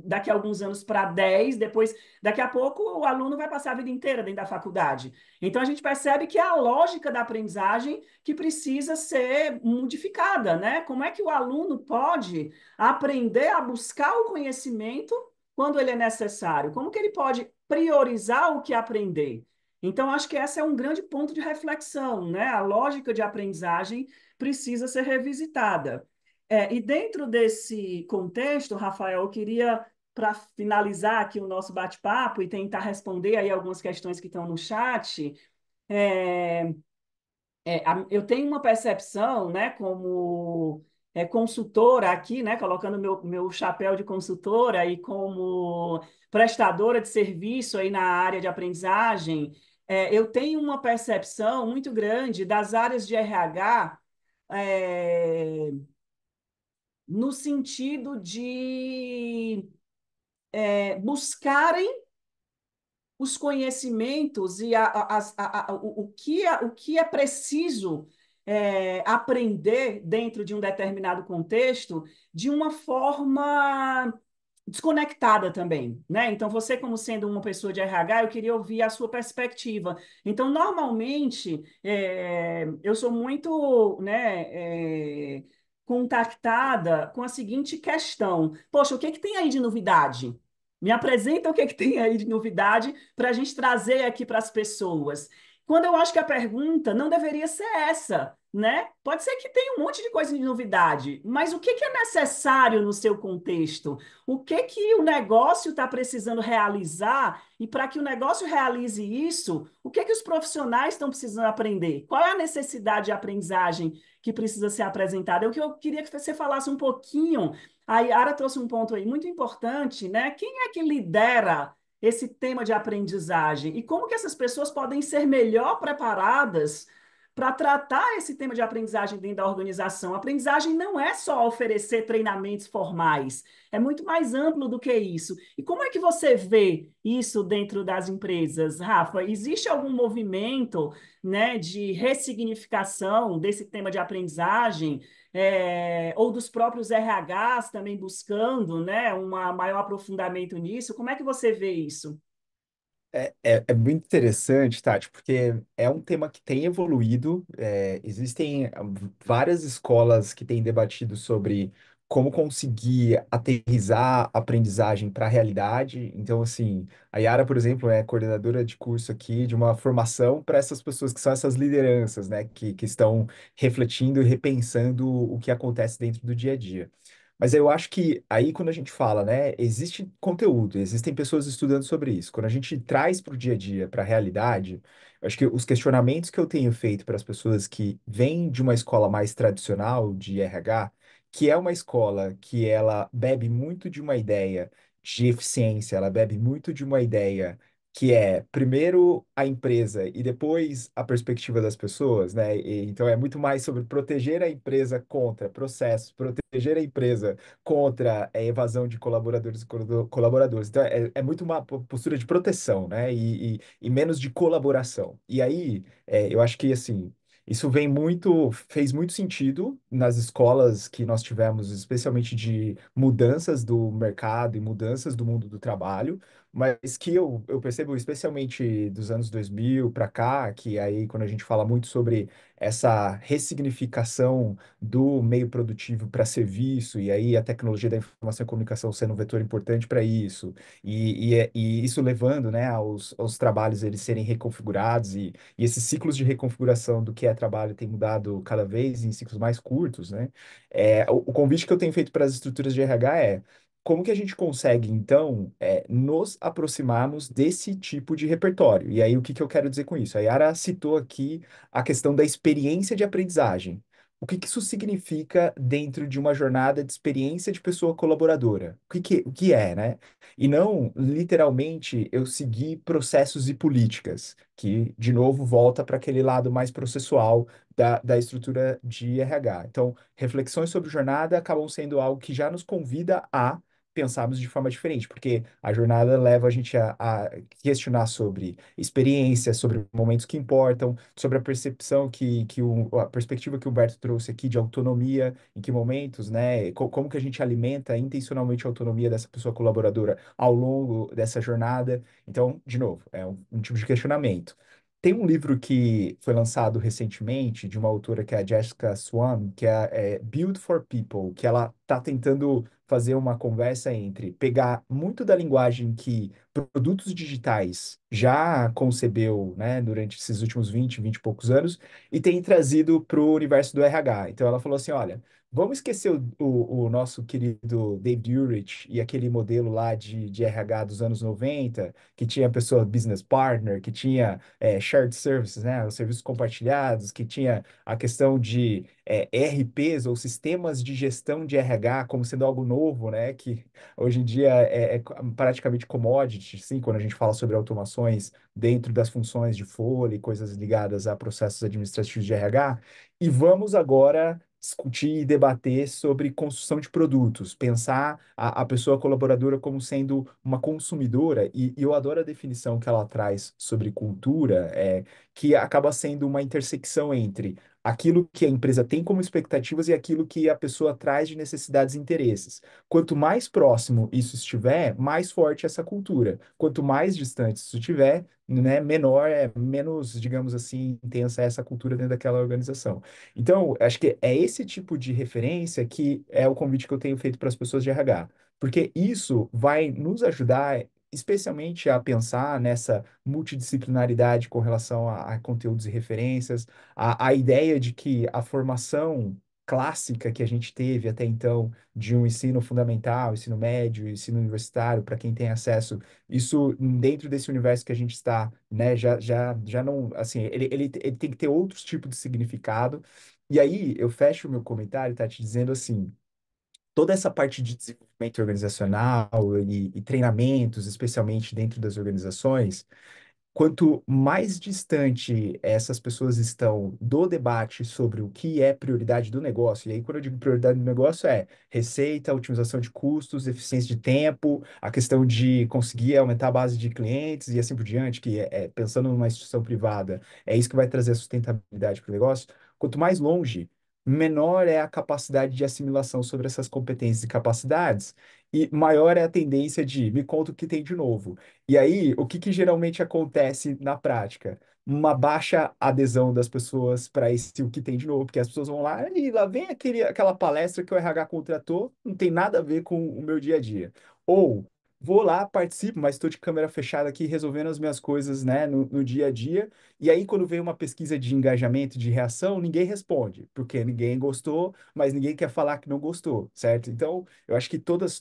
daqui a alguns anos para 10, depois, daqui a pouco o aluno vai passar a vida inteira dentro da faculdade. Então a gente percebe que é a lógica da aprendizagem que precisa ser modificada, né? Como é que o aluno pode aprender a buscar o conhecimento quando ele é necessário? Como que ele pode priorizar o que aprender? Então, acho que esse é um grande ponto de reflexão, né? A lógica de aprendizagem precisa ser revisitada. E dentro desse contexto, Rafael, eu queria, para finalizar aqui o nosso bate-papo e tentar responder aí algumas questões que estão no chat, é, eu tenho uma percepção, né, como consultora aqui, né, colocando meu chapéu de consultora e como prestadora de serviço aí na área de aprendizagem, eu tenho uma percepção muito grande das áreas de RH, é, no sentido de buscarem os conhecimentos e o que é preciso aprender dentro de um determinado contexto de uma forma desconectada também, né? Então, você, como sendo uma pessoa de RH, eu queria ouvir a sua perspectiva. Então, normalmente, eu sou muito, né, contactada com a seguinte questão: poxa, o que que tem aí de novidade? Me apresenta o que que tem aí de novidade para a gente trazer aqui para as pessoas. Quando eu acho que a pergunta não deveria ser essa, né? Pode ser que tenha um monte de coisa de novidade, mas o que que é necessário no seu contexto? O que que o negócio está precisando realizar? E para que o negócio realize isso, o que que os profissionais estão precisando aprender? Qual é a necessidade de aprendizagem que precisa ser apresentada? É o que eu queria que você falasse um pouquinho. A Yara trouxe um ponto aí muito importante, né? Quem é que lidera esse tema de aprendizagem? E como que essas pessoas podem ser melhor preparadas para tratar esse tema de aprendizagem dentro da organização? A aprendizagem não é só oferecer treinamentos formais, é muito mais amplo do que isso. E como é que você vê isso dentro das empresas, Rafa? Existe algum movimento, né, de ressignificação desse tema de aprendizagem, ou dos próprios RHs também buscando, né, um maior aprofundamento nisso? Como é que você vê isso? É muito interessante, Tati, porque é um tema que tem evoluído. Existem várias escolas que têm debatido sobre como conseguir aterrissar a aprendizagem para a realidade. Então, assim, a Yara, por exemplo, é coordenadora de curso aqui de uma formação para essas pessoas que são essas lideranças, né, que estão refletindo e repensando o que acontece dentro do dia a dia. Mas eu acho que aí, quando a gente fala, né, existe conteúdo, existem pessoas estudando sobre isso. Quando a gente traz para o dia a dia, para a realidade, eu acho que os questionamentos que eu tenho feito para as pessoas que vêm de uma escola mais tradicional de RH, que é uma escola que ela bebe muito de uma ideia de eficiência, ela bebe muito de uma ideia que é primeiro a empresa e depois a perspectiva das pessoas, né? Então é muito mais sobre proteger a empresa contra processos, proteger a empresa contra a evasão de colaboradores e colaboradores. Então é muito uma postura de proteção, né? E menos de colaboração. E aí eu acho que assim. Isso fez muito sentido nas escolas que nós tivemos, especialmente de mudanças do mercado e mudanças do mundo do trabalho, mas que eu percebo especialmente dos anos 2000 para cá, que aí quando a gente fala muito sobre essa ressignificação do meio produtivo para serviço, e aí a tecnologia da informação e comunicação sendo um vetor importante para isso, e isso levando, né, aos trabalhos eles serem reconfigurados, e esses ciclos de reconfiguração do que é trabalho tem mudado cada vez em ciclos mais curtos, né? O convite que eu tenho feito para as estruturas de RH é como que a gente consegue, então, nos aproximarmos desse tipo de repertório? E aí, o que que eu quero dizer com isso? A Yara citou aqui a questão da experiência de aprendizagem. O que que isso significa dentro de uma jornada de experiência de pessoa colaboradora? O que é, né? E não, literalmente, eu seguir processos e políticas, que, de novo, volta para aquele lado mais processual da estrutura de RH. Então, reflexões sobre jornada acabam sendo algo que já nos convida a pensarmos de forma diferente, porque a jornada leva a gente a questionar sobre experiência, sobre momentos que importam, sobre a percepção a perspectiva que o Humberto trouxe aqui de autonomia, em que momentos, né? Como que a gente alimenta intencionalmente a autonomia dessa pessoa colaboradora ao longo dessa jornada. Então, de novo, é um tipo de questionamento. Tem um livro que foi lançado recentemente de uma autora que é a Jessica Swan, que é Build for People, que ela está tentando fazer uma conversa entre pegar muito da linguagem que produtos digitais já concebeu, né, durante esses últimos 20 e poucos anos, e tem trazido para o universo do RH. Então ela falou assim, olha, vamos esquecer o nosso querido David Ulrich e aquele modelo lá de RH dos anos 90, que tinha a pessoa business partner, que tinha shared services, né, os serviços compartilhados, que tinha a questão de ERPs ou sistemas de gestão de RH como sendo algo novo, né? Que hoje em dia é praticamente commodity, sim, quando a gente fala sobre automações dentro das funções de folha e coisas ligadas a processos administrativos de RH. E vamos agora discutir e debater sobre construção de produtos, pensar a pessoa colaboradora como sendo uma consumidora, e eu adoro a definição que ela traz sobre cultura, que acaba sendo uma intersecção entre aquilo que a empresa tem como expectativas e aquilo que a pessoa traz de necessidades e interesses. Quanto mais próximo isso estiver, mais forte essa cultura. Quanto mais distante isso estiver, né, menor menos, digamos assim, intensa é essa cultura dentro daquela organização. Então, acho que é esse tipo de referência que é o convite que eu tenho feito para as pessoas de RH, porque isso vai nos ajudar especialmente a pensar nessa multidisciplinaridade com relação a conteúdos e referências, a ideia de que a formação clássica que a gente teve até então, de um ensino fundamental, ensino médio, ensino universitário, para quem tem acesso, isso dentro desse universo que a gente está, né, já não, assim, ele tem que ter outros tipos de significado. E aí eu fecho o meu comentário, tá, te dizendo assim, toda essa parte de desenvolvimento organizacional e treinamentos, especialmente dentro das organizações, quanto mais distante essas pessoas estão do debate sobre o que é prioridade do negócio, e aí quando eu digo prioridade do negócio é receita, otimização de custos, eficiência de tempo, a questão de conseguir aumentar a base de clientes e assim por diante, que pensando numa instituição privada, é isso que vai trazer a sustentabilidade para o negócio. Quanto mais longe, menor é a capacidade de assimilação sobre essas competências e capacidades, e maior é a tendência de me conta o que tem de novo. E aí, o que geralmente acontece na prática? Uma baixa adesão das pessoas para esse o que tem de novo, porque as pessoas vão lá e lá vem aquela palestra que o RH contratou, não tem nada a ver com o meu dia a dia. Ou vou lá, participo, mas estou de câmera fechada aqui resolvendo as minhas coisas, né, no dia a dia. E aí, quando vem uma pesquisa de engajamento, de reação, ninguém responde, porque ninguém gostou, mas ninguém quer falar que não gostou, certo? Então, eu acho que todos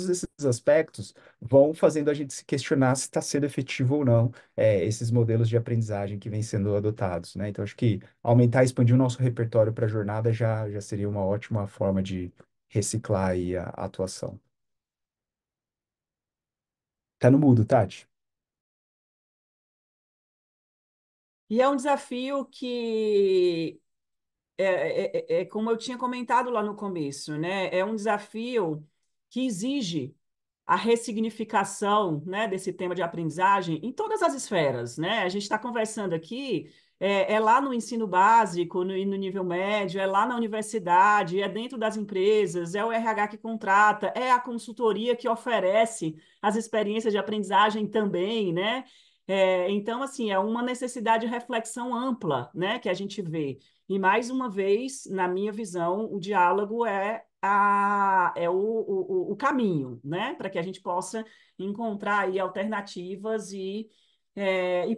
esses aspectos vão fazendo a gente se questionar se está sendo efetivo ou não esses modelos de aprendizagem que vêm sendo adotados, né? Então, acho que aumentar e expandir o nosso repertório para a jornada já seria uma ótima forma de reciclar aí a atuação. Tá no mudo, Tati? E é um desafio que como eu tinha comentado lá no começo, né? É um desafio que exige a ressignificação, né, desse tema de aprendizagem em todas as esferas, né? A gente está conversando aqui, lá no ensino básico, no nível médio, é lá na universidade, é dentro das empresas, é o RH que contrata, é a consultoria que oferece as experiências de aprendizagem também, né? Então, assim, é uma necessidade de reflexão ampla, né, que a gente vê. E, mais uma vez, na minha visão, o diálogo é o caminho, né? Para que a gente possa encontrar aí alternativas e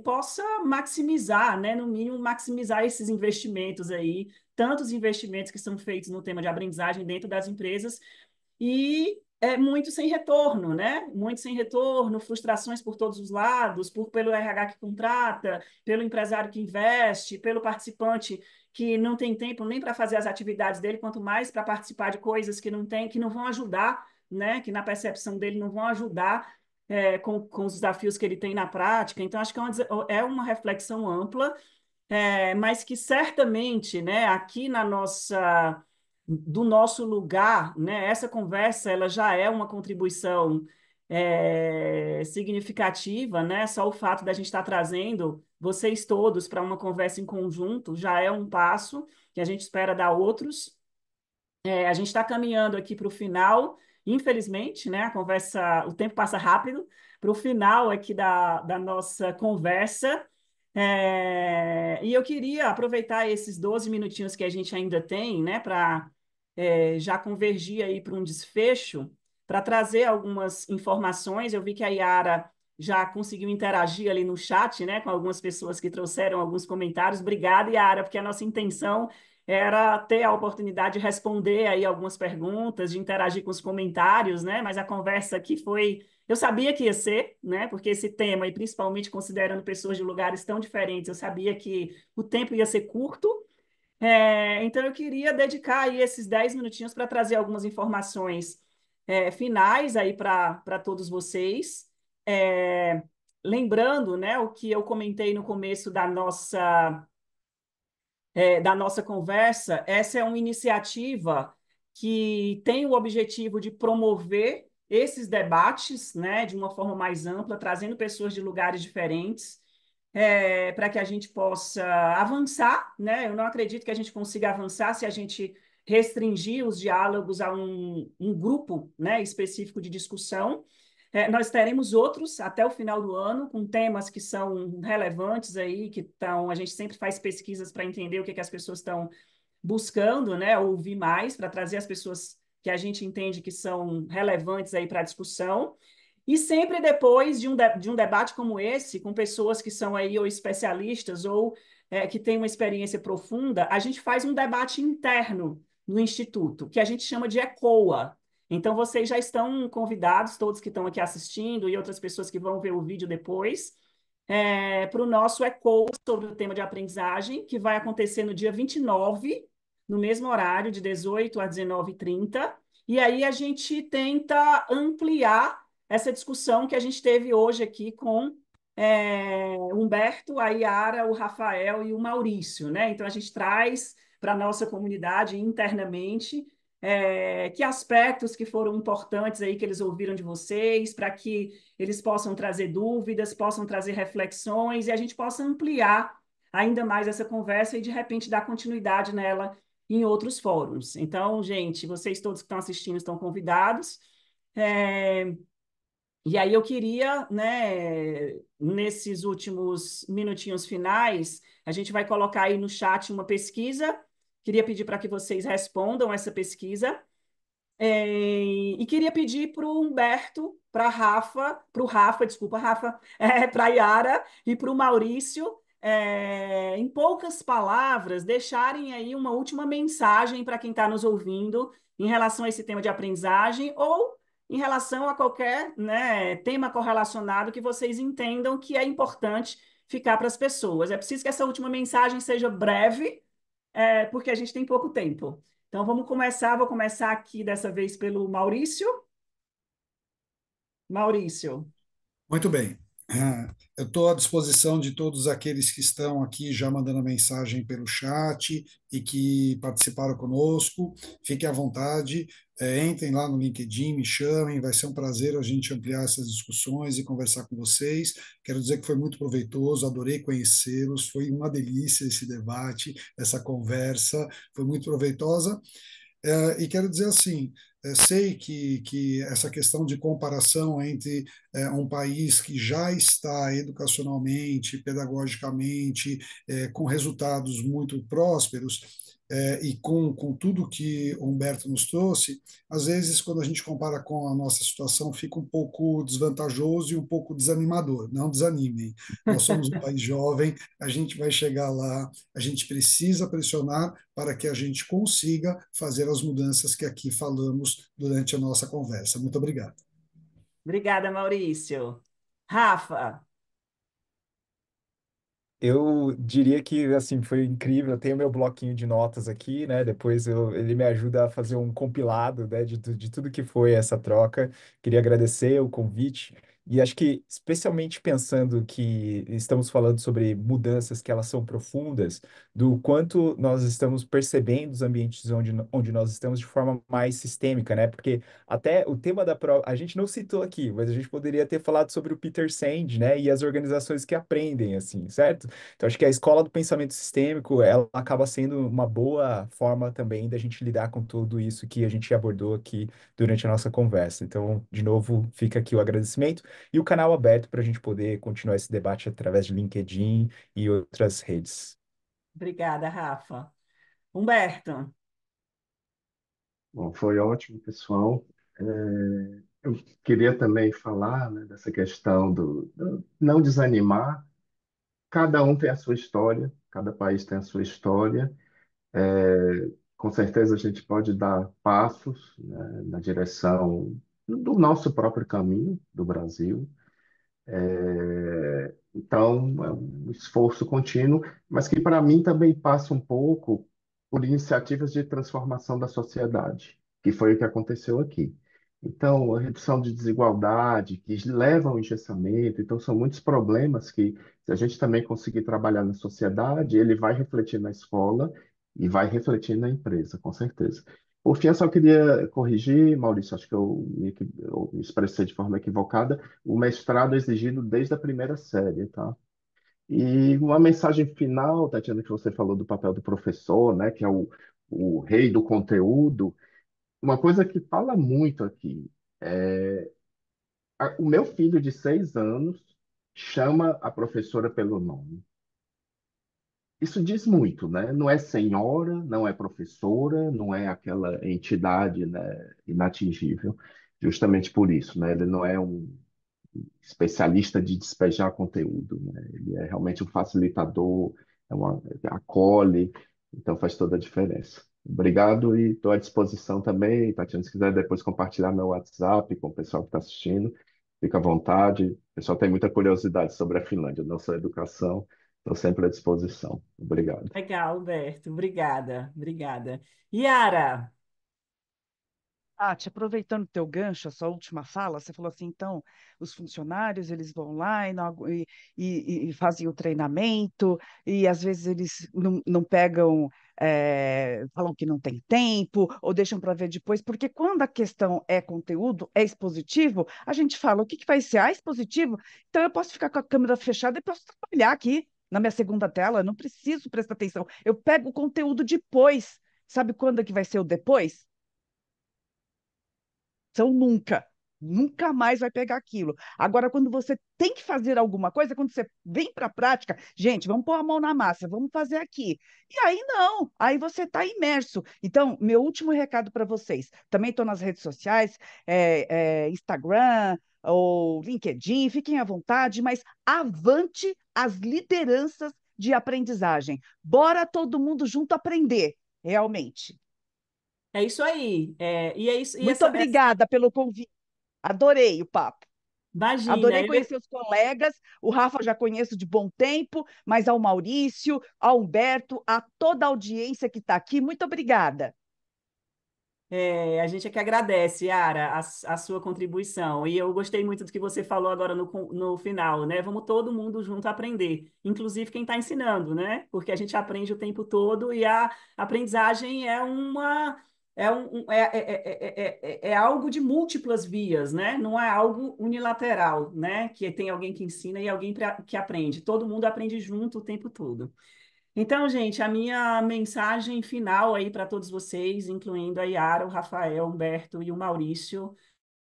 possa maximizar, né? No mínimo, maximizar esses investimentos aí, tantos investimentos que são feitos no tema de aprendizagem dentro das empresas, e é muito sem retorno, né? Muito sem retorno, frustrações por todos os lados, pelo RH que contrata, pelo empresário que investe, pelo participante que não tem tempo nem para fazer as atividades dele, quanto mais para participar de coisas que não tem, que não vão ajudar, né? Que na percepção dele não vão ajudar com os desafios que ele tem na prática. Então, acho que é uma reflexão ampla, mas que certamente, né, aqui do nosso lugar, né, essa conversa ela já é uma contribuição significativa, né? Só o fato da gente estar trazendo vocês todos para uma conversa em conjunto já é um passo que a gente espera dar outros. A gente está caminhando aqui para o final, infelizmente, né? A conversa, o tempo passa rápido. Para o final aqui da nossa conversa. E eu queria aproveitar esses 12 minutinhos que a gente ainda tem, né, para já convergir aí para um desfecho, para trazer algumas informações. Eu vi que a Yara já conseguiu interagir ali no chat, né, com algumas pessoas que trouxeram alguns comentários. Obrigada, Yara, porque a nossa intenção era ter a oportunidade de responder aí algumas perguntas, de interagir com os comentários, né? Mas a conversa aqui foi, eu sabia que ia ser, né? Porque esse tema, e principalmente considerando pessoas de lugares tão diferentes, eu sabia que o tempo ia ser curto. Então eu queria dedicar aí esses 10 minutinhos para trazer algumas informações finais aí para todos vocês. Lembrando, né, o que eu comentei no começo da nossa conversa, essa é uma iniciativa que tem o objetivo de promover esses debates, né, de uma forma mais ampla, trazendo pessoas de lugares diferentes. para que a gente possa avançar, né? Eu não acredito que a gente consiga avançar se a gente restringir os diálogos a um grupo, né, específico de discussão. Nós teremos outros até o final do ano, com temas que são relevantes aí, que estão. A gente sempre faz pesquisas para entender o que as pessoas estão buscando, né, ouvir mais, para trazer as pessoas que a gente entende que são relevantes aí para a discussão. E sempre depois de um debate como esse, com pessoas que são aí ou especialistas ou que têm uma experiência profunda, a gente faz um debate interno no Instituto, que a gente chama de ECOA. Então, vocês já estão convidados, todos que estão aqui assistindo e outras pessoas que vão ver o vídeo depois, para o nosso ECOA sobre o tema de aprendizagem, que vai acontecer no dia 29, no mesmo horário, de 18 a 19h30. E aí a gente tenta ampliar essa discussão que a gente teve hoje aqui com Humberto, a Yara, o Rafael e o Maurício, né? Então a gente traz para a nossa comunidade internamente que aspectos que foram importantes aí que eles ouviram de vocês, para que eles possam trazer dúvidas, possam trazer reflexões e a gente possa ampliar ainda mais essa conversa e de repente dar continuidade nela em outros fóruns. Então, gente, vocês todos que estão assistindo estão convidados. É, e aí eu queria, né, nesses últimos minutinhos finais, a gente vai colocar aí no chat uma pesquisa. Queria pedir para que vocês respondam essa pesquisa. E queria pedir para o Humberto, para o Rafa, desculpa, Rafa, para a Yara e para o Maurício, em poucas palavras, deixarem aí uma última mensagem para quem está nos ouvindo em relação a esse tema de aprendizagem ou em relação a qualquer, né, tema correlacionado que vocês entendam que é importante ficar para as pessoas. É preciso que essa última mensagem seja breve, porque a gente tem pouco tempo. Então, vou começar aqui dessa vez pelo Maurício. Maurício, Muito bem. Eu estou à disposição de todos aqueles que estão aqui já mandando a mensagem pelo chat e que participaram conosco. Fiquem à vontade, entrem lá no LinkedIn, me chamem, vai ser um prazer a gente ampliar essas discussões e conversar com vocês. Quero dizer que foi muito proveitoso, adorei conhecê-los, foi uma delícia esse debate, essa conversa, foi muito proveitosa. E quero dizer assim, sei que essa questão de comparação entre um país que já está educacionalmente, pedagogicamente, com resultados muito prósperos, e com tudo que o Humberto nos trouxe, às vezes, quando a gente compara com a nossa situação, fica um pouco desvantajoso e um pouco desanimador. Não desanimem. Nós somos um país jovem, a gente vai chegar lá, a gente precisa pressionar para que a gente consiga fazer as mudanças que aqui falamos durante a nossa conversa. Muito obrigado. obrigada, Maurício. Rafa, Eu diria que assim foi incrível. Eu tenho meu bloquinho de notas aqui, né? Depois ele me ajuda a fazer um compilado, né, de tudo que foi essa troca. Queria agradecer o convite e acho que especialmente pensando que estamos falando sobre mudanças que elas são profundas, do quanto nós estamos percebendo os ambientes onde nós estamos de forma mais sistêmica, né? Porque até o tema da prova a gente não citou aqui, mas a gente poderia ter falado sobre o Peter Senge, né? E as organizações que aprendem, assim, certo? Então, acho que a escola do pensamento sistêmico, ela acaba sendo uma boa forma também da gente lidar com tudo isso que a gente abordou aqui durante a nossa conversa. Então, de novo, fica aqui o agradecimento e o canal aberto para a gente poder continuar esse debate através de LinkedIn e outras redes. obrigada, Rafa. Humberto, Bom, foi ótimo, pessoal. Eu queria também falar, né, dessa questão do não desanimar. Cada um tem a sua história, cada país tem a sua história. Com certeza a gente pode dar passos, né, na direção do nosso próprio caminho, do Brasil. Então, é um esforço contínuo, mas que para mim também passa um pouco por iniciativas de transformação da sociedade, que foi o que aconteceu aqui. Então, a redução de desigualdade, que leva ao engessamento, então são muitos problemas que, se a gente também conseguir trabalhar na sociedade, ele vai refletir na escola e vai refletir na empresa, com certeza. Por fim, eu só queria corrigir, Maurício, acho que eu me expressei de forma equivocada, o mestrado é exigido desde a primeira série, tá? E uma mensagem final, Tatiana, que você falou do papel do professor, né, que é o rei do conteúdo. Uma coisa que fala muito aqui, o meu filho de 6 anos chama a professora pelo nome. Isso diz muito, né? Não é senhora, não é professora, não é aquela entidade, né, inatingível, justamente por isso, né? Ele não é um especialista de despejar conteúdo, né? Ele é realmente um facilitador, acolhe, então faz toda a diferença. Obrigado e estou à disposição também, Tatiana, se quiser depois compartilhar meu WhatsApp com o pessoal que está assistindo, fica à vontade. O pessoal tem muita curiosidade sobre a Finlândia, nossa educação, estou sempre à disposição. Obrigado. Legal, Humberto. Obrigada, obrigada. Yara, Tati, aproveitando o teu gancho, a sua última fala, você falou assim, então, os funcionários, eles vão lá e fazem o treinamento, e às vezes eles não pegam, falam que não tem tempo, ou deixam para ver depois, porque quando a questão é conteúdo, é expositivo, a gente fala, o que que vai ser? Ah, expositivo? Então eu posso ficar com a câmera fechada e posso trabalhar aqui na minha segunda tela, eu não preciso prestar atenção, eu pego o conteúdo depois. Sabe quando é que vai ser o depois? São nunca. Nunca mais vai pegar aquilo. Agora, quando você tem que fazer alguma coisa, quando você vem para a prática, gente, vamos pôr a mão na massa, vamos fazer aqui. E aí não, aí você está imerso. Então, meu último recado para vocês: também estou nas redes sociais, Instagram ou LinkedIn, fiquem à vontade, mas avante as lideranças de aprendizagem. Bora todo mundo junto aprender, realmente. é isso aí. E é isso, e Muito obrigada pelo convite. Adorei o papo. imagina, Adorei conhecer os colegas. O Rafa já conheço de bom tempo, mas ao Maurício, ao Humberto, a toda a audiência que está aqui, muito obrigada. a gente é que agradece, Yara, a sua contribuição. E eu gostei muito do que você falou agora no final, né? Vamos todo mundo junto aprender, inclusive quem está ensinando, né? Porque a gente aprende o tempo todo e a aprendizagem é algo de múltiplas vias, né? Não é algo unilateral, né? Que tem alguém que ensina e alguém que aprende. Todo mundo aprende junto o tempo todo. Então, gente, a minha mensagem final aí para todos vocês, incluindo a Yara, o Rafael, o Humberto e o Maurício,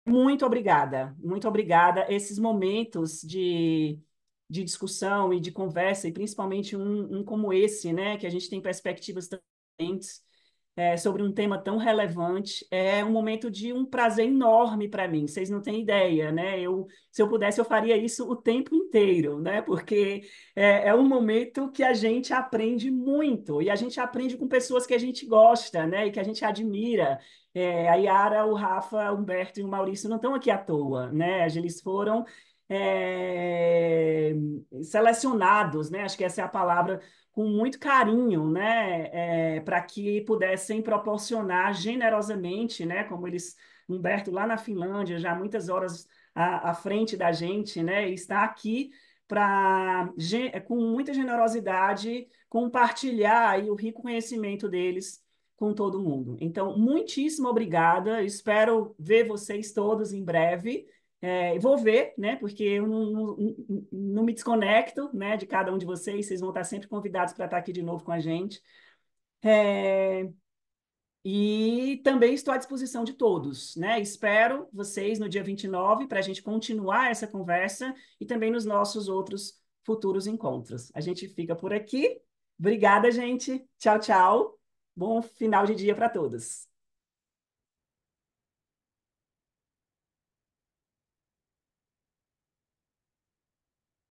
muito obrigada, muito obrigada. Esses momentos de discussão e de conversa, e principalmente um como esse, né, que a gente tem perspectivas diferentes, sobre um tema tão relevante, é um momento de um prazer enorme para mim. Vocês não têm ideia, né? Se eu pudesse, eu faria isso o tempo inteiro, né? Porque é um momento que a gente aprende muito e a gente aprende com pessoas que a gente gosta, né? E que a gente admira. A Yara, o Rafa, o Humberto e o Maurício não estão aqui à toa, né? Eles foram é, selecionados, né? Acho que essa é a palavra, com muito carinho, né, para que pudessem proporcionar generosamente, né, como eles, Humberto lá na Finlândia, já muitas horas à frente da gente, né, está aqui para, com muita generosidade, compartilhar aí o rico conhecimento deles com todo mundo. Então, muitíssimo obrigada, espero ver vocês todos em breve. Vou ver, né? Porque eu não me desconecto, né, de cada um de vocês. Vocês vão estar sempre convidados para estar aqui de novo com a gente. É, e também estou à disposição de todos, né? Espero vocês no dia 29 para a gente continuar essa conversa e também nos nossos outros futuros encontros. A gente fica por aqui. Obrigada, gente. Tchau, tchau. Bom final de dia para todos.